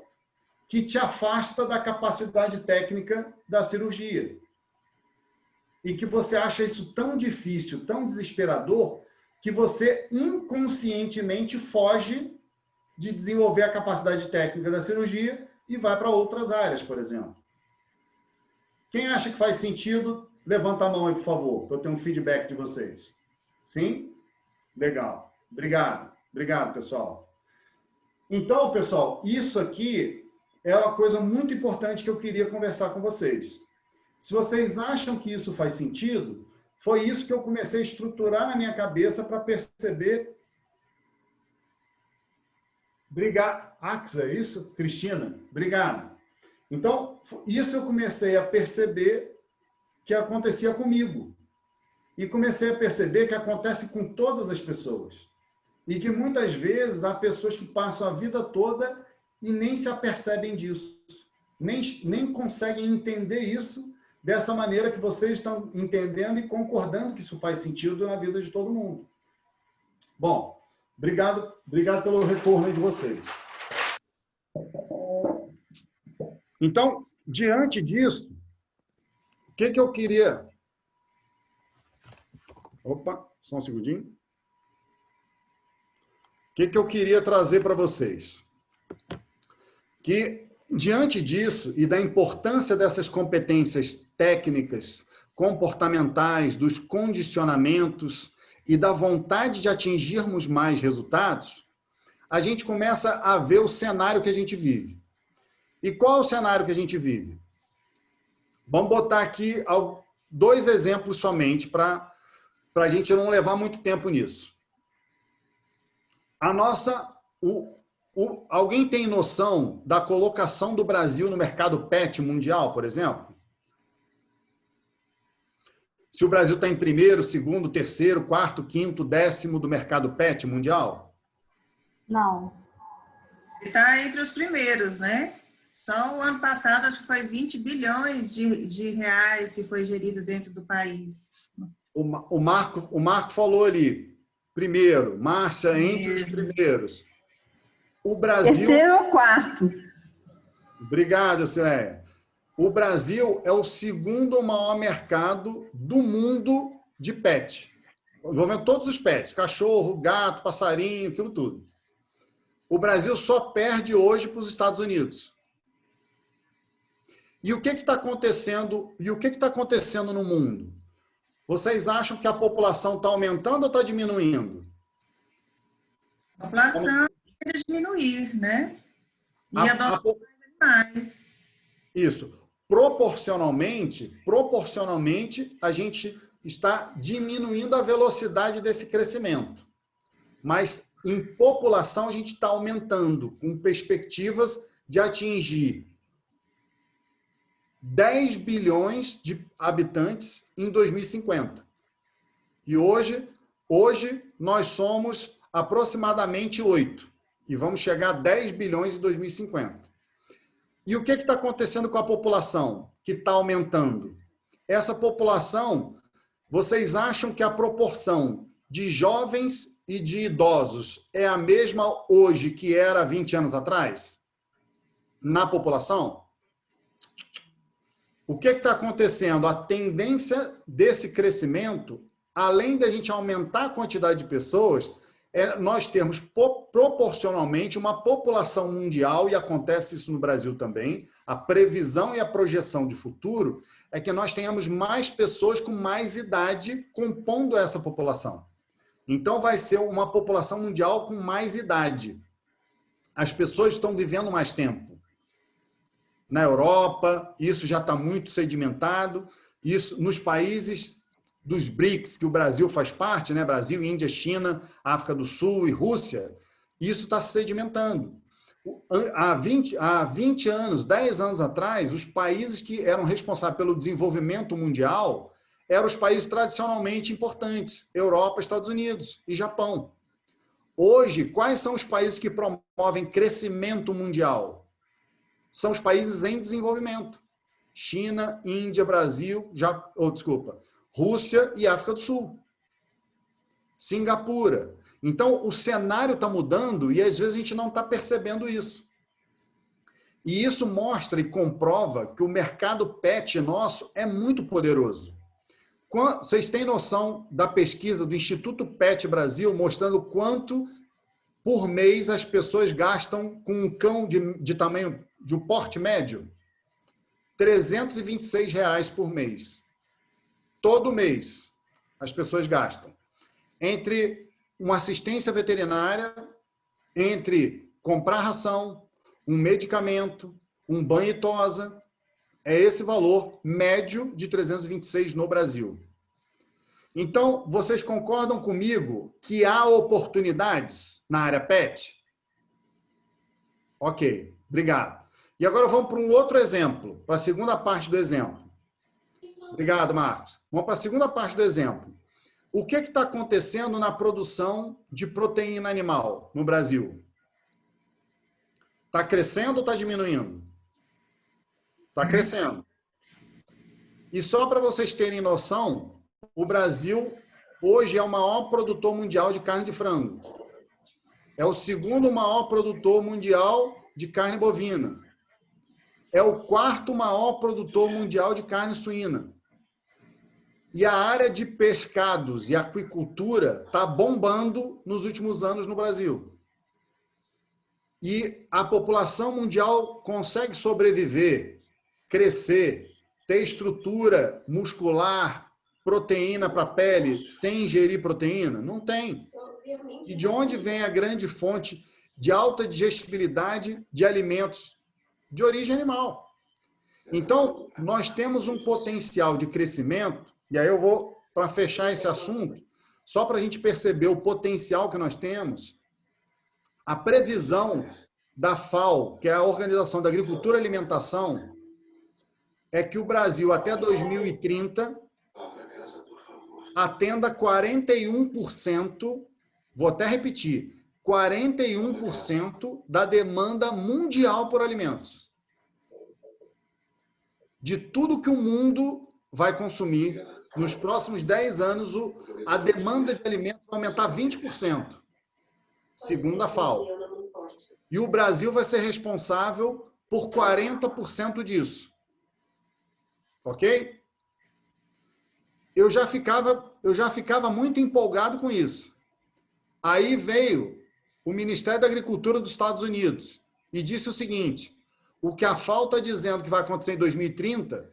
que te afasta da capacidade técnica da cirurgia. E que você acha isso tão difícil, tão desesperador, que você inconscientemente foge de desenvolver a capacidade técnica da cirurgia e vai para outras áreas, por exemplo. Quem acha que faz sentido, levanta a mão aí, por favor, para eu ter um feedback de vocês. Sim? Legal. Obrigado. Obrigado, pessoal. Então, pessoal, isso aqui é uma coisa muito importante que eu queria conversar com vocês. Se vocês acham que isso faz sentido, foi isso que eu comecei a estruturar na minha cabeça para perceber. Obrigado. Axa, é isso? Cristina, obrigado. Então, isso eu comecei a perceber que acontecia comigo. E comecei a perceber que acontece com todas as pessoas. E que muitas vezes há pessoas que passam a vida toda e nem se apercebem disso. Nem conseguem entender isso dessa maneira que vocês estão entendendo e concordando que isso faz sentido na vida de todo mundo. Bom, obrigado pelo retorno aí de vocês. Então, diante disso, o que eu queria... Opa, só um segundinho. O que eu queria trazer para vocês? Que, diante disso e da importância dessas competências técnicas comportamentais, dos condicionamentos e da vontade de atingirmos mais resultados, a gente começa a ver o cenário que a gente vive. E qual é o cenário que a gente vive? Vamos botar aqui 2 exemplos somente para a gente não levar muito tempo nisso. Alguém tem noção da colocação do Brasil no mercado pet mundial, por exemplo? Se o Brasil está em primeiro, segundo, terceiro, quarto, quinto, 10º do mercado pet mundial? Não. Está entre os primeiros, né? Só o ano passado, acho que foi 20 bilhões de reais que foi gerido dentro do país. O Marco falou ali, primeiro, Márcia, entre os primeiros. O Brasil... Terceiro ou quarto? Obrigado, Cileia. O Brasil é o 2º maior mercado do mundo de pet. Envolvendo todos os pets, cachorro, gato, passarinho, aquilo tudo. O Brasil só perde hoje para os Estados Unidos. E o que está acontecendo? E o que está acontecendo no mundo? Vocês acham que a população está aumentando ou está diminuindo? A população tende a diminuir, né? E adotar mais. Isso. Proporcionalmente, a gente está diminuindo a velocidade desse crescimento. Mas em população a gente está aumentando, com perspectivas de atingir 10 bilhões de habitantes em 2050. E hoje nós somos aproximadamente 8. E vamos chegar a 10 bilhões em 2050. E o que está acontecendo com a população que está aumentando? Essa população, vocês acham que a proporção de jovens e de idosos é a mesma hoje que era 20 anos atrás? Na população? O que está acontecendo? A tendência desse crescimento, além da gente aumentar a quantidade de pessoas, é nós termos proporcionalmente uma população mundial, e acontece isso no Brasil também, a previsão e a projeção de futuro é que nós tenhamos mais pessoas com mais idade compondo essa população. Então vai ser uma população mundial com mais idade. As pessoas estão vivendo mais tempo. Na Europa, isso já está muito sedimentado. Isso nos países dos BRICS, que o Brasil faz parte, né? Brasil, Índia, China, África do Sul e Rússia, isso está se sedimentando. Há 20 anos, 10 anos atrás, os países que eram responsáveis pelo desenvolvimento mundial eram os países tradicionalmente importantes, Europa, Estados Unidos e Japão. Hoje, quais são os países que promovem crescimento mundial? São os países em desenvolvimento. China, Índia, Brasil, Rússia e África do Sul. Singapura. Então, o cenário está mudando e às vezes a gente não está percebendo isso. E isso mostra e comprova que o mercado pet nosso é muito poderoso. Vocês têm noção da pesquisa do Instituto Pet Brasil mostrando quanto por mês as pessoas gastam com um cão de tamanho de um porte médio? R$ 326 por mês. Todo mês as pessoas gastam. Entre uma assistência veterinária, entre comprar ração, um medicamento, um banho e tosa, é esse valor médio de 326 no Brasil. Então, vocês concordam comigo que há oportunidades na área pet? Ok, obrigado. E agora vamos para um outro exemplo, para a segunda parte do exemplo. Obrigado, Marcos. Vamos para a segunda parte do exemplo. O que está acontecendo na produção de proteína animal no Brasil? Está crescendo ou está diminuindo? Está crescendo. E só para vocês terem noção, o Brasil hoje é o maior produtor mundial de carne de frango. É o segundo maior produtor mundial de carne bovina. É o quarto maior produtor mundial de carne suína. E a área de pescados e aquicultura está bombando nos últimos anos no Brasil. E a população mundial consegue sobreviver, crescer, ter estrutura muscular, proteína para a pele, sem ingerir proteína? Não tem. E de onde vem a grande fonte de alta digestibilidade de alimentos de origem animal? Então, nós temos um potencial de crescimento, e aí eu vou, para fechar esse assunto, só para a gente perceber o potencial que nós temos, a previsão da FAO, que é a Organização da Agricultura e Alimentação, é que o Brasil, até 2030, atenda 41%, vou até repetir, 41% da demanda mundial por alimentos. De tudo que o mundo vai consumir, nos próximos 10 anos, a demanda de alimentos vai aumentar 20%, segundo a FAO. E o Brasil vai ser responsável por 40% disso. Ok? Eu já ficava muito empolgado com isso. Aí veio o Ministério da Agricultura dos Estados Unidos e disse o seguinte: o que a FAO está dizendo que vai acontecer em 2030,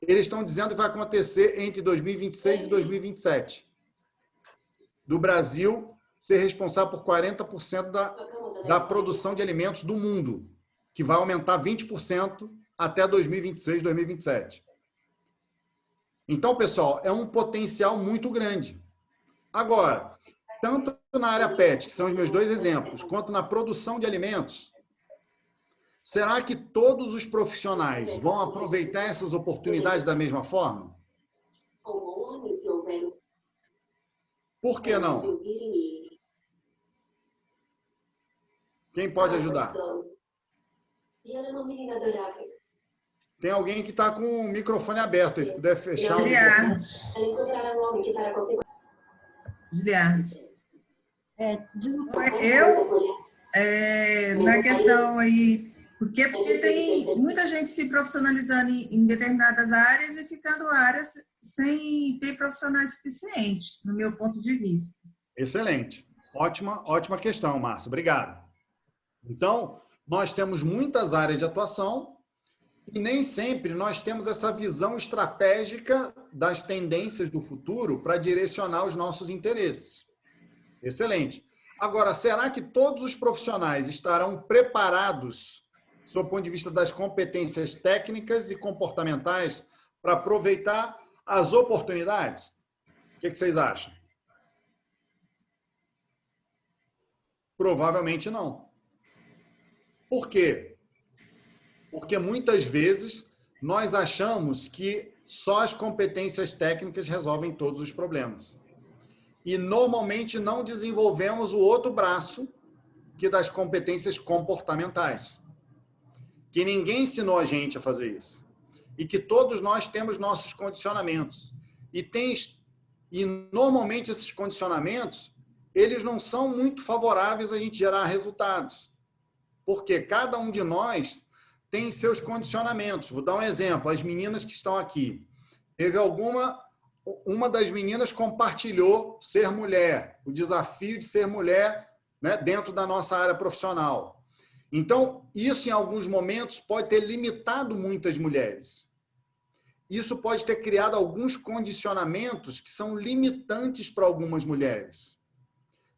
eles estão dizendo que vai acontecer entre 2026 e 2027. Do Brasil ser responsável por 40% da produção de alimentos do mundo, que vai aumentar 20% até 2026, 2027. Então, pessoal, é um potencial muito grande. Agora, tanto na área PET, que são os meus dois exemplos, quanto na produção de alimentos, será que todos os profissionais vão aproveitar essas oportunidades da mesma forma? Por que não? Quem pode ajudar? Tem alguém que está com o microfone aberto, se puder fechar o microfone. Giliardi. Eu, na questão aí, porque tem muita gente se profissionalizando em determinadas áreas e ficando áreas sem ter profissionais suficientes, no meu ponto de vista. Excelente. Ótima questão, Márcia. Obrigado. Então, nós temos muitas áreas de atuação e nem sempre nós temos essa visão estratégica das tendências do futuro para direcionar os nossos interesses. Excelente. Agora, será que todos os profissionais estarão preparados, do ponto de vista das competências técnicas e comportamentais, para aproveitar as oportunidades? O que vocês acham? Provavelmente não. Por quê? Porque muitas vezes nós achamos que só as competências técnicas resolvem todos os problemas. E normalmente não desenvolvemos o outro braço, que é das competências comportamentais. Que ninguém ensinou a gente a fazer isso. E que todos nós temos nossos condicionamentos. E normalmente esses condicionamentos, eles não são muito favoráveis a gente gerar resultados. Porque cada um de nós tem seus condicionamentos. Vou dar um exemplo. As meninas que estão aqui. Uma das meninas compartilhou ser mulher, o desafio de ser mulher, né, dentro da nossa área profissional. Então, isso em alguns momentos pode ter limitado muitas mulheres. Isso pode ter criado alguns condicionamentos que são limitantes para algumas mulheres,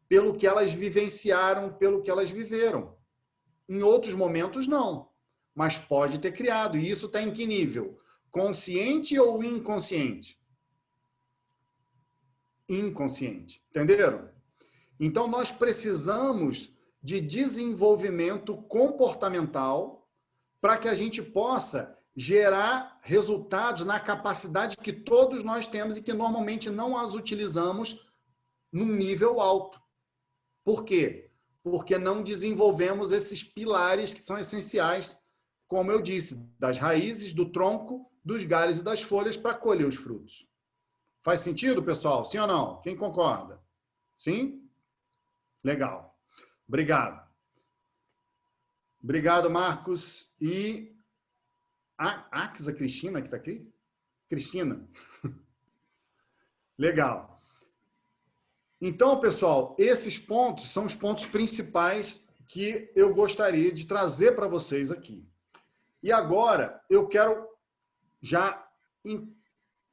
pelo que elas vivenciaram, pelo que elas viveram. Em outros momentos, não. Mas pode ter criado. E isso está em que nível? Consciente ou inconsciente? Inconsciente. Entenderam? Então, nós precisamos de desenvolvimento comportamental para que a gente possa gerar resultados na capacidade que todos nós temos e que normalmente não as utilizamos num nível alto. Por quê? Porque não desenvolvemos esses pilares que são essenciais, como eu disse, das raízes, do tronco, dos galhos e das folhas para colher os frutos. Faz sentido, pessoal? Sim ou não? Quem concorda? Sim? Legal. Obrigado. Obrigado, Marcos. E a Cristina, que está aqui? Cristina. Legal. Então, pessoal, esses pontos são os pontos principais que eu gostaria de trazer para vocês aqui. E agora, eu quero já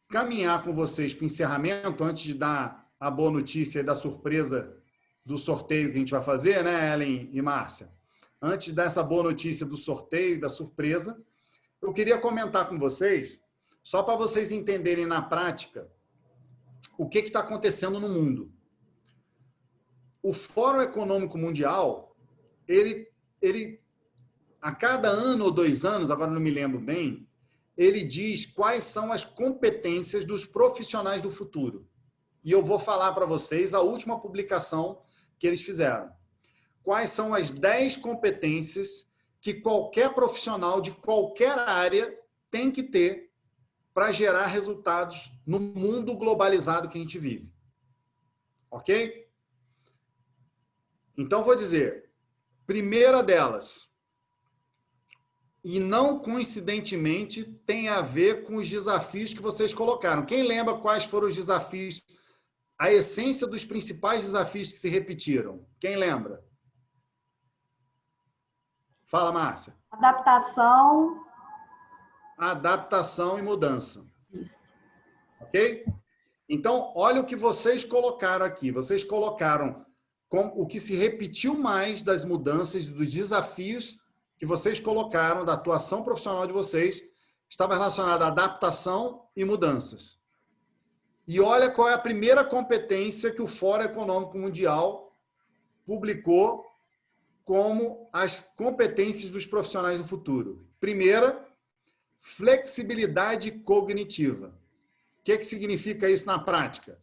caminhar com vocês para o encerramento, antes de dar a boa notícia e da surpresa do sorteio que a gente vai fazer, né, Ellen e Márcia? Antes dessa boa notícia do sorteio e da surpresa, eu queria comentar com vocês, só para vocês entenderem na prática, o que está acontecendo no mundo. O Fórum Econômico Mundial, ele a cada ano ou 2 anos, agora não me lembro bem, ele diz quais são as competências dos profissionais do futuro. E eu vou falar para vocês a última publicação que eles fizeram. Quais são as 10 competências que qualquer profissional de qualquer área tem que ter para gerar resultados no mundo globalizado que a gente vive. Ok? Então, vou dizer, primeira delas, e não coincidentemente tem a ver com os desafios que vocês colocaram. Quem lembra quais foram os desafios, a essência dos principais desafios que se repetiram? Quem lembra? Fala, Márcia. Adaptação. Adaptação e mudança. Isso. Ok? Então, olha o que vocês colocaram aqui. Vocês colocaram o que se repetiu mais das mudanças, dos desafios que vocês colocaram da atuação profissional de vocês, estava relacionado à adaptação e mudanças. E olha qual é a primeira competência que o Fórum Econômico Mundial publicou como as competências dos profissionais do futuro. Primeira, flexibilidade cognitiva. O que significa isso na prática?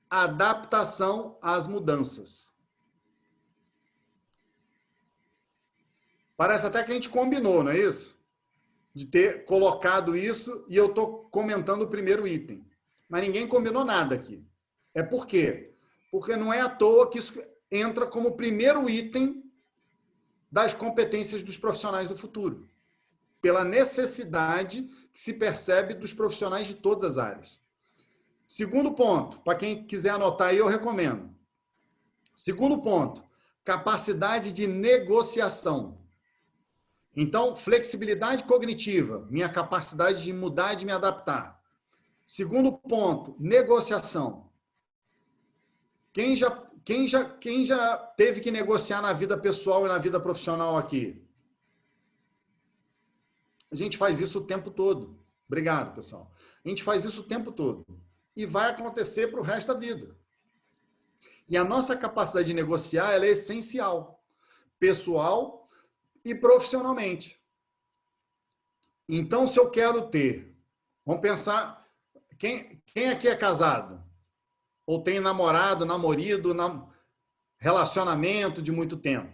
Adaptação às mudanças. Parece até que a gente combinou, não é isso? De ter colocado isso e eu estou comentando o primeiro item. Mas ninguém combinou nada aqui. É por quê? Porque não é à toa que isso entra como primeiro item das competências dos profissionais do futuro. Pela necessidade que se percebe dos profissionais de todas as áreas. Segundo ponto, para quem quiser anotar aí, eu recomendo. Segundo ponto, capacidade de negociação. Então, flexibilidade cognitiva, minha capacidade de mudar e de me adaptar. Segundo ponto, negociação. Quem já teve que negociar na vida pessoal e na vida profissional aqui? A gente faz isso o tempo todo. Obrigado, pessoal. A gente faz isso o tempo todo. E vai acontecer para o resto da vida. E a nossa capacidade de negociar, ela é essencial. Pessoal e profissionalmente. Então, se eu quero ter... Vamos pensar... Quem aqui é casado? Ou tem namorado, namorido, relacionamento de muito tempo?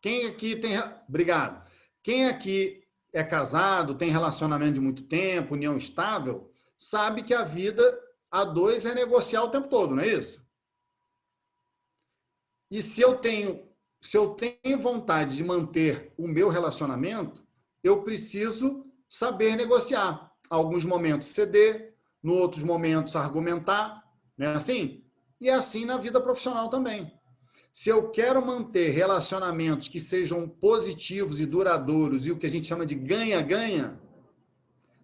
Quem aqui tem... Obrigado. Quem aqui é casado, tem relacionamento de muito tempo, união estável, sabe que a vida a dois é negociar o tempo todo, não é isso? E se eu tenho vontade de manter o meu relacionamento, eu preciso saber negociar. Alguns momentos ceder, em outros momentos argumentar, não é assim? E é assim na vida profissional também. Se eu quero manter relacionamentos que sejam positivos e duradouros e o que a gente chama de ganha-ganha,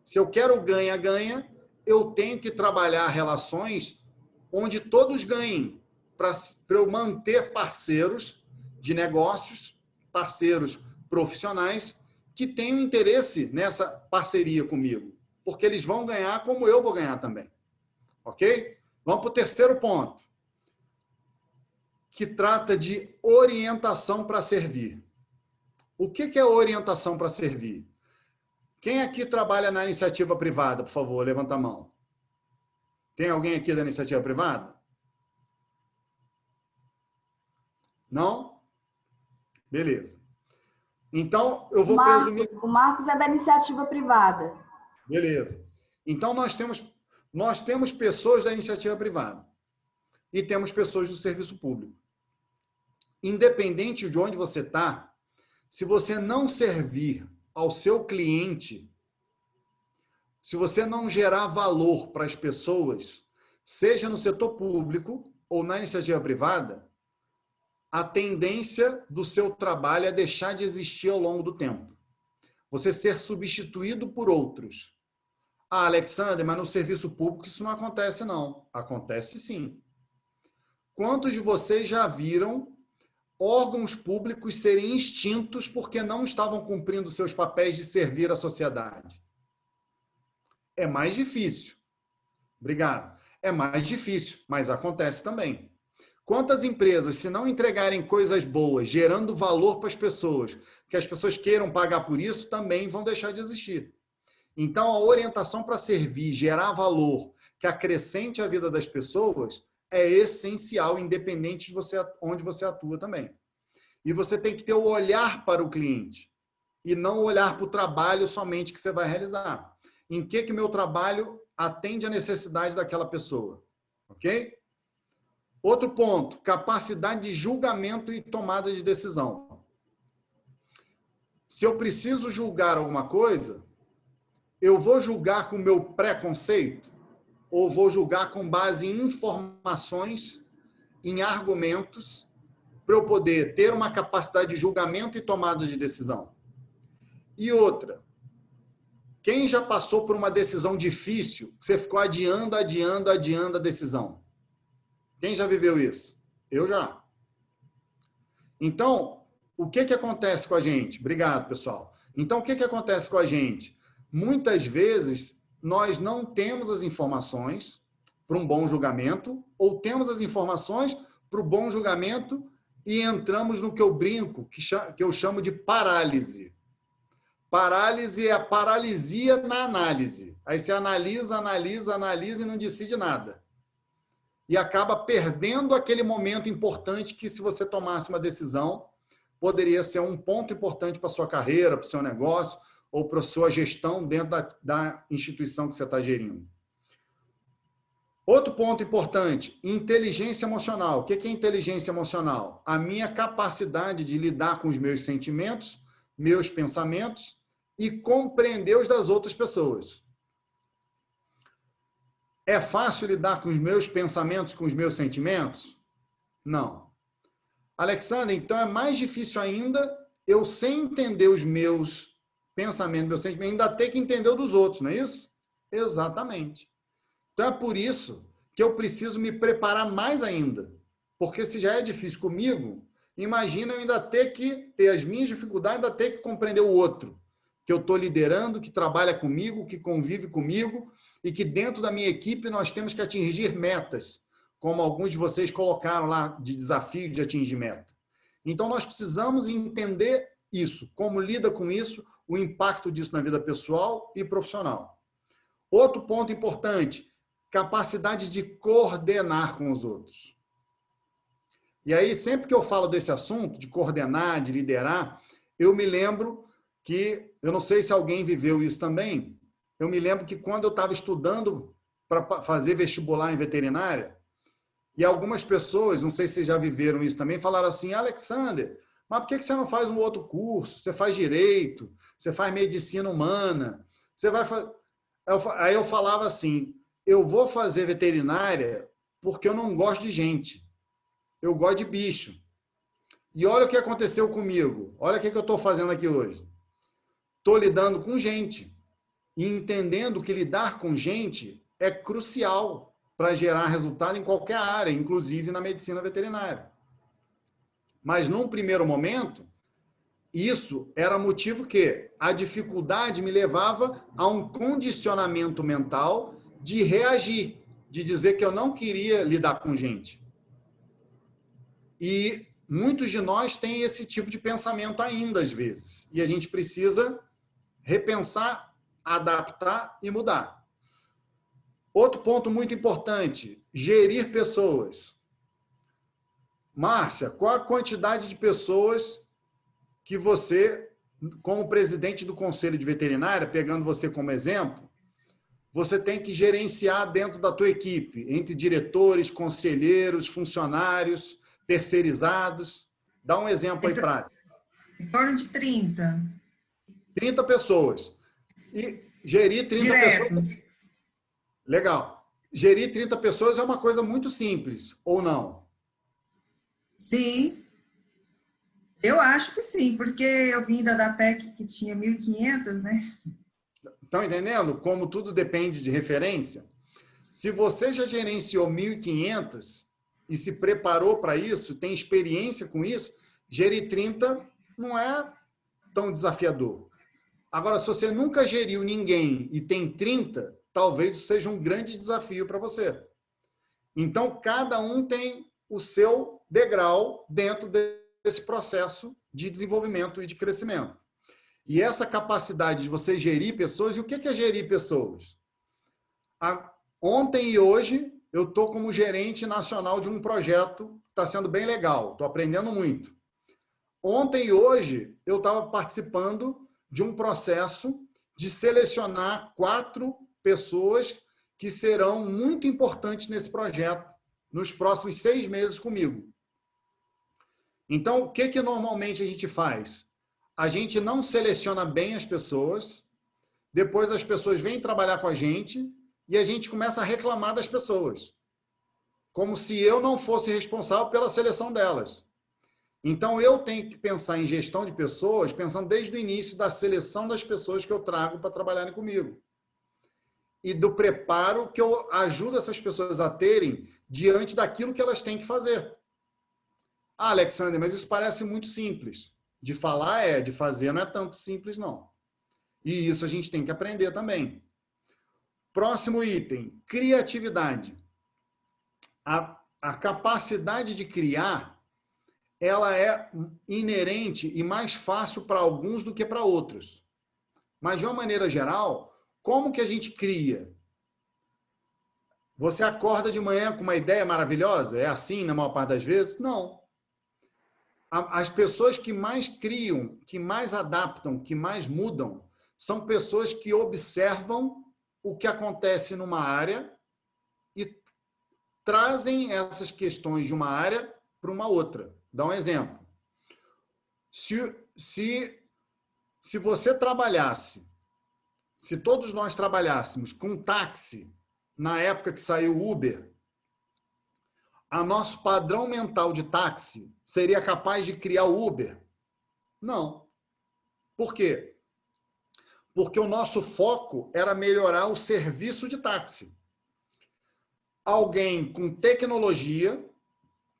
se eu quero ganha-ganha, eu tenho que trabalhar relações onde todos ganhem, para eu manter parceiros de negócios, parceiros profissionais que tenham interesse nessa parceria comigo, porque eles vão ganhar como eu vou ganhar também. Ok? Vamos para o terceiro ponto, que trata de orientação para servir. O que é orientação para servir? Quem aqui trabalha na iniciativa privada, por favor, levanta a mão. Tem alguém aqui da iniciativa privada? Não? Beleza. Então, eu vou presumir... O Marcos é da iniciativa privada. Beleza. Então, nós temos pessoas da iniciativa privada e temos pessoas do serviço público. Independente de onde você está, se você não servir ao seu cliente, se você não gerar valor para as pessoas, seja no setor público ou na iniciativa privada, a tendência do seu trabalho é deixar de existir ao longo do tempo. Você ser substituído por outros. Ah, Alexander, mas no serviço público isso não acontece, não. Acontece sim. Quantos de vocês já viram órgãos públicos serem extintos porque não estavam cumprindo seus papéis de servir à sociedade? É mais difícil. Obrigado. É mais difícil, mas acontece também. Quantas empresas, se não entregarem coisas boas, gerando valor para as pessoas, que as pessoas queiram pagar por isso, também vão deixar de existir. Então, a orientação para servir, gerar valor, que acrescente a vida das pessoas, é essencial, independente de onde você atua também. E você tem que ter o olhar para o cliente e não olhar para o trabalho somente que você vai realizar. Em que meu trabalho atende a necessidade daquela pessoa? Ok? Outro ponto, capacidade de julgamento e tomada de decisão. Se eu preciso julgar alguma coisa, eu vou julgar com o meu preconceito ou vou julgar com base em informações, em argumentos, para eu poder ter uma capacidade de julgamento e tomada de decisão? E outra, quem já passou por uma decisão difícil, você ficou adiando a decisão? Quem já viveu isso? Eu já. Então, o que acontece com a gente? Obrigado, pessoal. Então, o que acontece com a gente? Muitas vezes, nós não temos as informações para um bom julgamento, ou temos as informações para o bom julgamento e entramos no que eu brinco, que eu chamo de parálise. Parálise é a paralisia na análise. Aí você analisa e não decide nada. E acaba perdendo aquele momento importante que, se você tomasse uma decisão, poderia ser um ponto importante para a sua carreira, para o seu negócio, ou para a sua gestão dentro da instituição que você está gerindo. Outro ponto importante, inteligência emocional. O que é inteligência emocional? A minha capacidade de lidar com os meus sentimentos, meus pensamentos e compreender os das outras pessoas. É fácil lidar com os meus pensamentos, com os meus sentimentos? Não. Alexander, então é mais difícil ainda eu, sem entender os meus pensamentos, meus sentimentos, ainda ter que entender o dos outros, não é isso? Exatamente. Então é por isso que eu preciso me preparar mais ainda. Porque se já é difícil comigo, imagina eu ainda ter que ter as minhas dificuldades, ainda ter que compreender o outro, que eu estou liderando, que trabalha comigo, que convive comigo, e que dentro da minha equipe nós temos que atingir metas, como alguns de vocês colocaram lá, de desafio de atingir meta. Então, nós precisamos entender isso, como lida com isso, o impacto disso na vida pessoal e profissional. Outro ponto importante, capacidade de coordenar com os outros. E aí, sempre que eu falo desse assunto, de coordenar, de liderar, eu me lembro que, eu não sei se alguém viveu isso também, eu me lembro que quando eu estava estudando para fazer vestibular em veterinária, e algumas pessoas, não sei se vocês já viveram isso também, falaram assim: Alexander, mas por que você não faz um outro curso? Você faz direito, você faz medicina humana, você vai fazer... Aí eu falava assim: eu vou fazer veterinária porque eu não gosto de gente, eu gosto de bicho. E olha o que aconteceu comigo, olha o que eu estou fazendo aqui hoje. Estou lidando com gente e entendendo que lidar com gente é crucial para gerar resultado em qualquer área, inclusive na medicina veterinária. Mas, num primeiro momento, isso era motivo que a dificuldade me levava a um condicionamento mental de reagir, de dizer que eu não queria lidar com gente. E muitos de nós têm esse tipo de pensamento ainda, às vezes. E a gente precisa repensar, adaptar e mudar. Outro ponto muito importante, gerir pessoas. Márcia, qual a quantidade de pessoas que você, como presidente do Conselho de Veterinária, pegando você como exemplo, você tem que gerenciar dentro da tua equipe, entre diretores, conselheiros, funcionários, terceirizados? Dá um exemplo aí prático. Em torno de 30. 30 pessoas. E gerir 30 diretos. Pessoas... Legal. Gerir 30 pessoas é uma coisa muito simples, ou não? Sim. Eu acho que sim, porque eu vim da PEC que tinha 1.500, né? Estão entendendo como tudo depende de referência? Se você já gerenciou 1.500 e se preparou para isso, tem experiência com isso, gerir 30 não é tão desafiador. Agora, se você nunca geriu ninguém e tem 30, talvez isso seja um grande desafio para você. Então, cada um tem o seu degrau dentro desse processo de desenvolvimento e de crescimento. E essa capacidade de você gerir pessoas, e o que é gerir pessoas? Ontem e hoje, eu estou como gerente nacional de um projeto que está sendo bem legal, estou aprendendo muito. Ontem e hoje, eu estava participando de um processo de selecionar 4 pessoas que serão muito importantes nesse projeto nos próximos 6 meses comigo. Então, o que normalmente a gente faz? A gente não seleciona bem as pessoas, depois as pessoas vêm trabalhar com a gente e a gente começa a reclamar das pessoas, como se eu não fosse responsável pela seleção delas. Então, eu tenho que pensar em gestão de pessoas, pensando desde o início da seleção das pessoas que eu trago para trabalharem comigo. E do preparo que eu ajudo essas pessoas a terem diante daquilo que elas têm que fazer. Ah, Alexander, mas isso parece muito simples. De falar é, de fazer não é tanto simples, não. E isso a gente tem que aprender também. Próximo item, criatividade. A capacidade de criar, ela é inerente e mais fácil para alguns do que para outros. Mas, de uma maneira geral, como que a gente cria? Você acorda de manhã com uma ideia maravilhosa? É assim na maior parte das vezes? Não. As pessoas que mais criam, que mais adaptam, que mais mudam, são pessoas que observam o que acontece numa área e trazem essas questões de uma área para uma outra. Dá um exemplo. Se você trabalhasse, se todos nós trabalhássemos com táxi na época que saiu o Uber, a nosso padrão mental de táxi seria capaz de criar o Uber? Não. Por quê? Porque o nosso foco era melhorar o serviço de táxi. Alguém com tecnologia,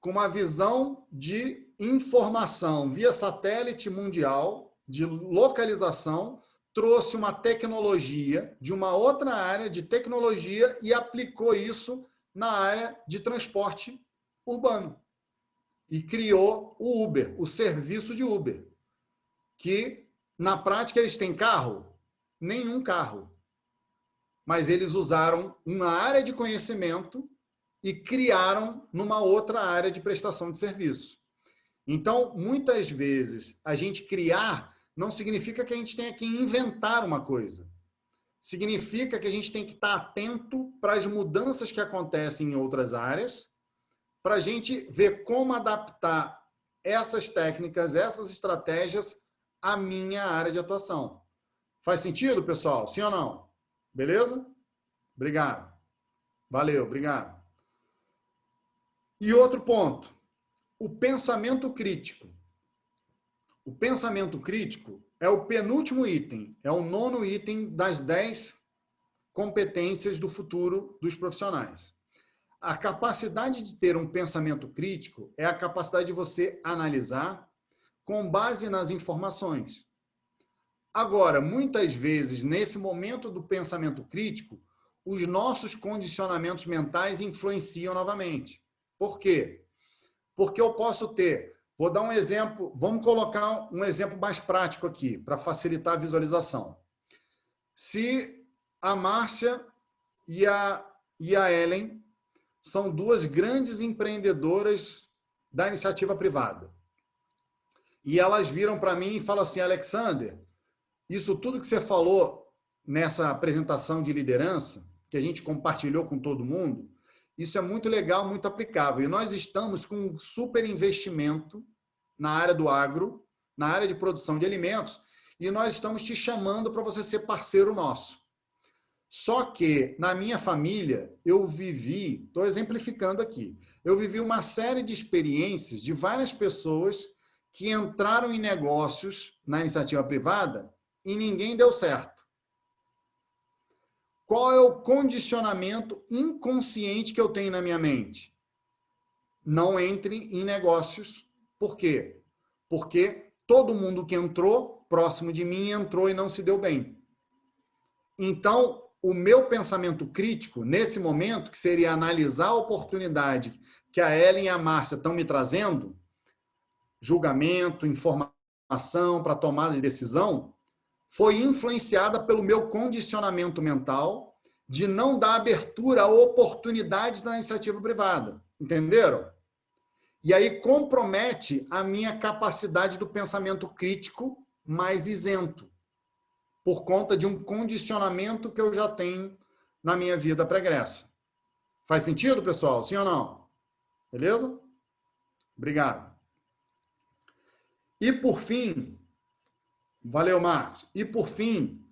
com uma visão de informação via satélite mundial, de localização, trouxe uma tecnologia de uma outra área de tecnologia e aplicou isso na área de transporte urbano. E criou o Uber, o serviço de Uber. Que, na prática, eles têm carro? Nenhum carro. Mas eles usaram uma área de conhecimento e criaram numa outra área de prestação de serviço. Então, muitas vezes, a gente criar não significa que a gente tenha que inventar uma coisa. Significa que a gente tem que estar atento para as mudanças que acontecem em outras áreas, para a gente ver como adaptar essas técnicas, essas estratégias à minha área de atuação. Faz sentido, pessoal? Sim ou não? Beleza? Obrigado. Valeu, obrigado. E outro ponto, o pensamento crítico. O pensamento crítico é o penúltimo item, é o 9º item das 10 competências do futuro dos profissionais. A capacidade de ter um pensamento crítico é a capacidade de você analisar com base nas informações. Agora, muitas vezes, nesse momento do pensamento crítico, os nossos condicionamentos mentais influenciam novamente. Por quê? Porque eu posso ter, vou dar um exemplo, vamos colocar um exemplo mais prático aqui, para facilitar a visualização. Se a Márcia e a Ellen são 2 grandes empreendedoras da iniciativa privada, e elas viram para mim e falam assim, Alexander, isso tudo que você falou nessa apresentação de liderança, que a gente compartilhou com todo mundo, isso é muito legal, muito aplicável. E nós estamos com um super investimento na área do agro, na área de produção de alimentos, e nós estamos te chamando para você ser parceiro nosso. Só que, na minha família, eu vivi, estou exemplificando aqui, eu vivi uma série de experiências de várias pessoas que entraram em negócios na iniciativa privada e ninguém deu certo. qual é o condicionamento inconsciente que eu tenho na minha mente? Não entre em negócios. Por quê? Porque todo mundo que entrou próximo de mim entrou e não se deu bem. Então, o meu pensamento crítico, nesse momento, que seria analisar a oportunidade que a Ellen e a Márcia estão me trazendo, julgamento, informação para tomada de decisão, foi influenciada pelo meu condicionamento mental de não dar abertura a oportunidades na iniciativa privada. Entenderam? E aí compromete a minha capacidade do pensamento crítico mais isento, por conta de um condicionamento que eu já tenho na minha vida pregressa. Faz sentido, pessoal? Sim ou não? Beleza? Obrigado. E por fim, valeu, Marcos. E por fim,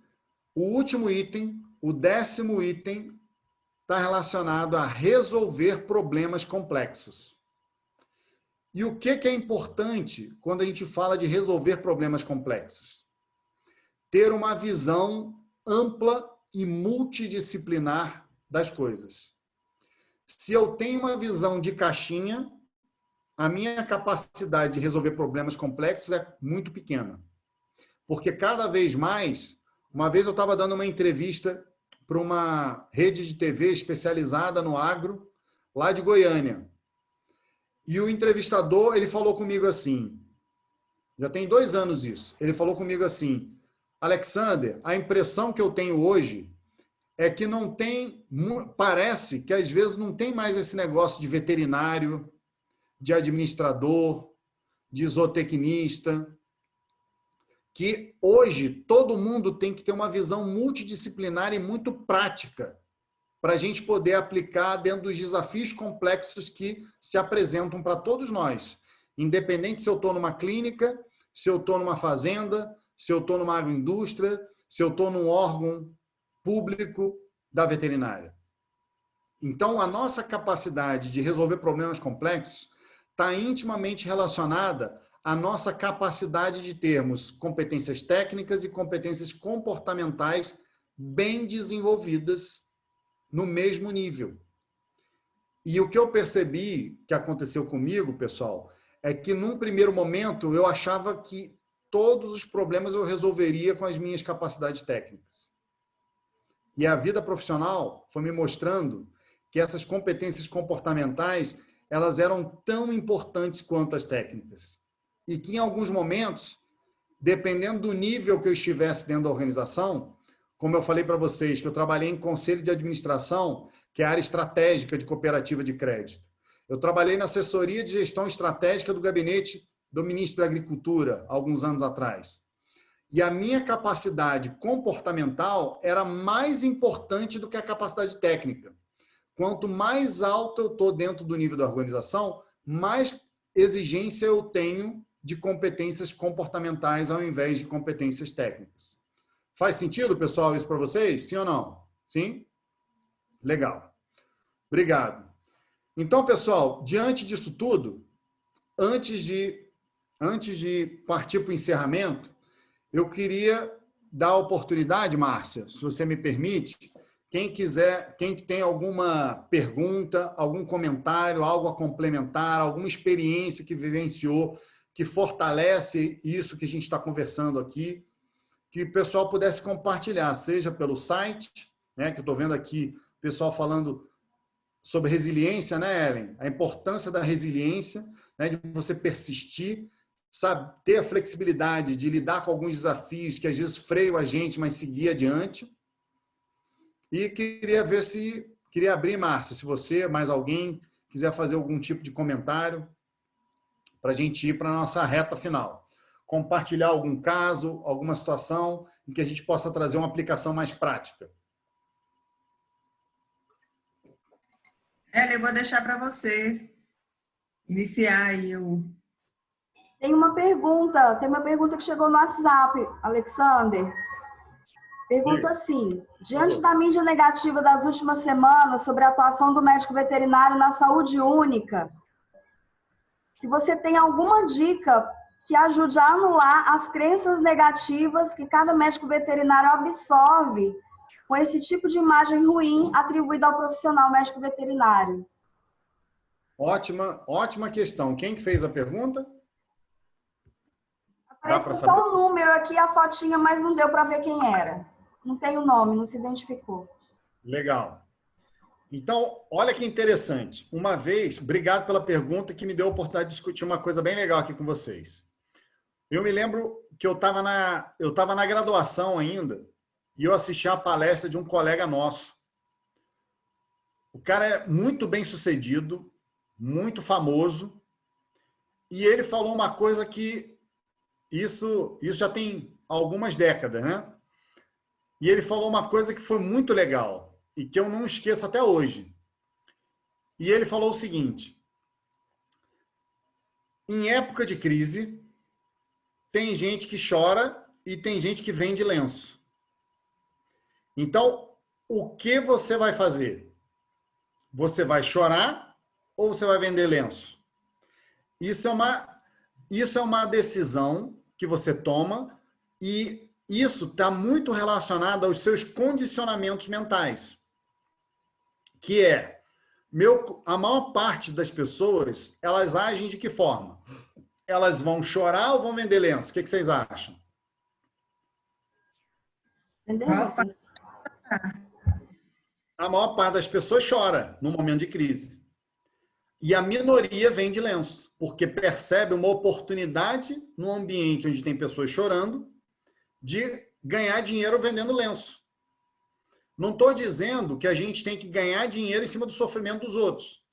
o último item, o 10º item, está relacionado a resolver problemas complexos. E o que é importante quando a gente fala de resolver problemas complexos? Ter uma visão ampla e multidisciplinar das coisas. Se eu tenho uma visão de caixinha, a minha capacidade de resolver problemas complexos é muito pequena. Porque cada vez mais, uma vez eu estava dando uma entrevista para uma rede de TV especializada no agro, lá de Goiânia. E o entrevistador, ele falou comigo assim, já tem 2 anos isso, ele falou comigo assim, Alexander, a impressão que eu tenho hoje é que não tem, parece que às vezes não tem mais esse negócio de veterinário, de administrador, de zootecnista, que hoje todo mundo tem que ter uma visão multidisciplinar e muito prática para a gente poder aplicar dentro dos desafios complexos que se apresentam para todos nós, independente se eu estou numa clínica, se eu estou numa fazenda, se eu estou numa agroindústria, se eu estou num órgão público da veterinária. Então, a nossa capacidade de resolver problemas complexos está intimamente relacionada à nossa capacidade de termos competências técnicas e competências comportamentais bem desenvolvidas no mesmo nível. E o que eu percebi que aconteceu comigo, pessoal, é que num primeiro momento eu achava que todos os problemas eu resolveria com as minhas capacidades técnicas. E a vida profissional foi me mostrando que essas competências comportamentais, elas eram tão importantes quanto as técnicas. E que em alguns momentos, dependendo do nível que eu estivesse dentro da organização, como eu falei para vocês, que eu trabalhei em conselho de administração, que é a área estratégica de cooperativa de crédito. Eu trabalhei na assessoria de gestão estratégica do gabinete do ministro da Agricultura, alguns anos atrás. E a minha capacidade comportamental era mais importante do que a capacidade técnica. Quanto mais alto eu estou dentro do nível da organização, mais exigência eu tenho de competências comportamentais ao invés de competências técnicas. Faz sentido, pessoal, isso para vocês? Sim ou não? Sim? Legal. Obrigado. Então, pessoal, diante disso tudo, antes de partir para o encerramento, eu queria dar a oportunidade, Márcia, se você me permite, quem quiser, quem tem alguma pergunta, algum comentário, algo a complementar, alguma experiência que vivenciou, que fortalece isso que a gente está conversando aqui, que o pessoal pudesse compartilhar, seja pelo site, né, que eu estou vendo aqui o pessoal falando sobre resiliência, né, Ellen? A importância da resiliência, né, de você persistir, sabe, ter a flexibilidade de lidar com alguns desafios que às vezes freiam a gente, mas seguir adiante. E queria abrir, Márcia, se você, mais alguém, quiser fazer algum tipo de comentário para a gente ir para a nossa reta final. Compartilhar algum caso, alguma situação em que a gente possa trazer uma aplicação mais prática. Ela, eu vou deixar para você iniciar aí o... Tem uma pergunta que chegou no WhatsApp, Alexander. Pergunta assim, diante da mídia negativa das últimas semanas sobre a atuação do médico veterinário na saúde única, se você tem alguma dica que ajude a anular as crenças negativas que cada médico veterinário absorve com esse tipo de imagem ruim atribuída ao profissional médico veterinário? Ótima questão. Quem que fez a pergunta? Apareceu só um número aqui, a fotinha, mas não deu para ver quem era. Não tem o nome, não se identificou. Legal. Então, olha que interessante. Uma vez, obrigado pela pergunta que me deu a oportunidade de discutir uma coisa bem legal aqui com vocês. Eu me lembro que eu estava na graduação ainda e eu assisti a palestra de um colega nosso. O cara é muito bem sucedido, muito famoso, e ele falou uma coisa que isso já tem algumas décadas, né? E ele falou uma coisa que foi muito legal e que eu não esqueço até hoje. E ele falou o seguinte: em época de crise, tem gente que chora e tem gente que vende lenço. Então, o que você vai fazer? Você vai chorar ou você vai vender lenço? Isso é uma decisão que você toma e isso está muito relacionado aos seus condicionamentos mentais. Que é, a maior parte das pessoas, elas agem de que forma? Elas vão chorar ou vão vender lenço? O que vocês acham? A maior parte das pessoas chora no momento de crise. E a minoria vende lenço, porque percebe uma oportunidade num ambiente onde tem pessoas chorando de ganhar dinheiro vendendo lenço. Não estou dizendo que a gente tem que ganhar dinheiro em cima do sofrimento dos outros,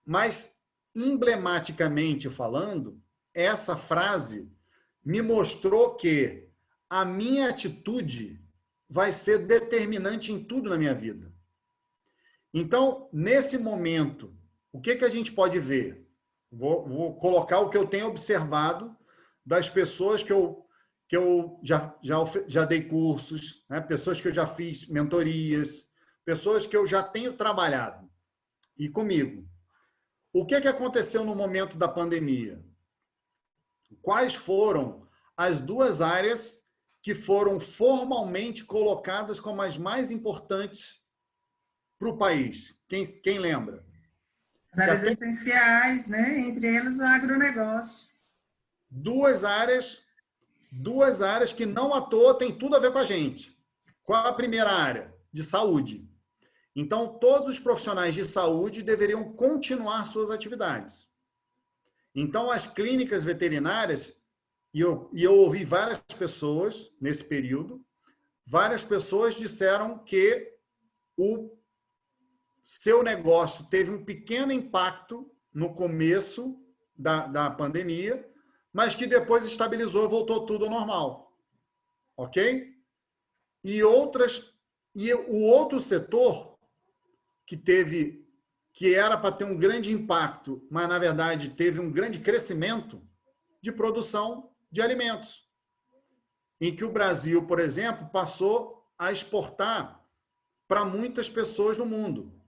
mas, emblematicamente falando, essa frase me mostrou que a minha atitude vai ser determinante em tudo na minha vida. Então, nesse momento, o que a gente pode ver? Vou colocar o que eu tenho observado das pessoas que eu já dei cursos, né? Pessoas que eu já fiz mentorias, pessoas que eu já tenho trabalhado. E comigo. O que aconteceu no momento da pandemia? Quais foram as duas áreas que foram formalmente colocadas como as mais importantes para o país? Quem lembra? As áreas essenciais, né? Entre elas o agronegócio. Duas áreas que não à toa tem tudo a ver com a gente. Qual a primeira área? De saúde. Então, todos os profissionais de saúde deveriam continuar suas atividades. Então, as clínicas veterinárias, e eu ouvi várias pessoas nesse período, várias pessoas disseram que o seu negócio teve um pequeno impacto no começo da pandemia, mas que depois estabilizou e voltou tudo ao normal. Ok? E o outro setor que era para ter um grande impacto, mas na verdade teve um grande crescimento de produção de alimentos, em que o Brasil, por exemplo, passou a exportar para muitas pessoas no mundo.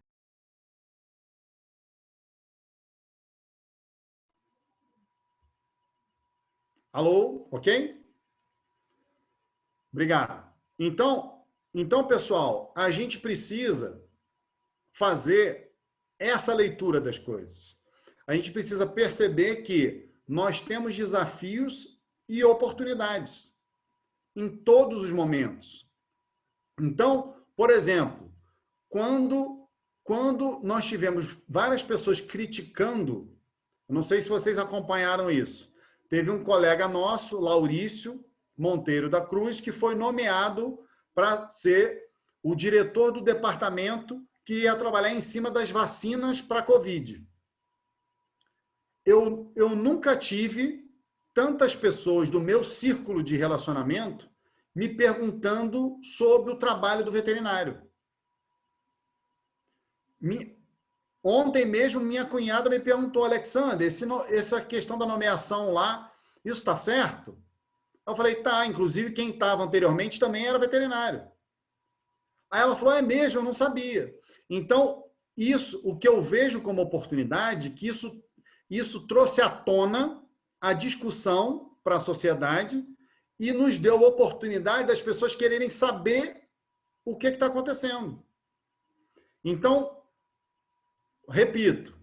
Alô? Ok? Obrigado. Então, pessoal, a gente precisa fazer essa leitura das coisas. A gente precisa perceber que nós temos desafios e oportunidades em todos os momentos. Então, por exemplo, quando nós tivemos várias pessoas criticando, não sei se vocês acompanharam isso, teve um colega nosso, Laurício Monteiro da Cruz, que foi nomeado para ser o diretor do departamento que ia trabalhar em cima das vacinas para a Covid. Eu nunca tive tantas pessoas do meu círculo de relacionamento me perguntando sobre o trabalho do veterinário. Ontem mesmo, minha cunhada me perguntou: Alexander, essa questão da nomeação lá, isso está certo? Eu falei: tá, inclusive quem estava anteriormente também era veterinário. Aí ela falou: é mesmo, eu não sabia. Então, o que eu vejo como oportunidade, que isso trouxe à tona a discussão para a sociedade e nos deu a oportunidade das pessoas quererem saber o que está acontecendo. Então, repito,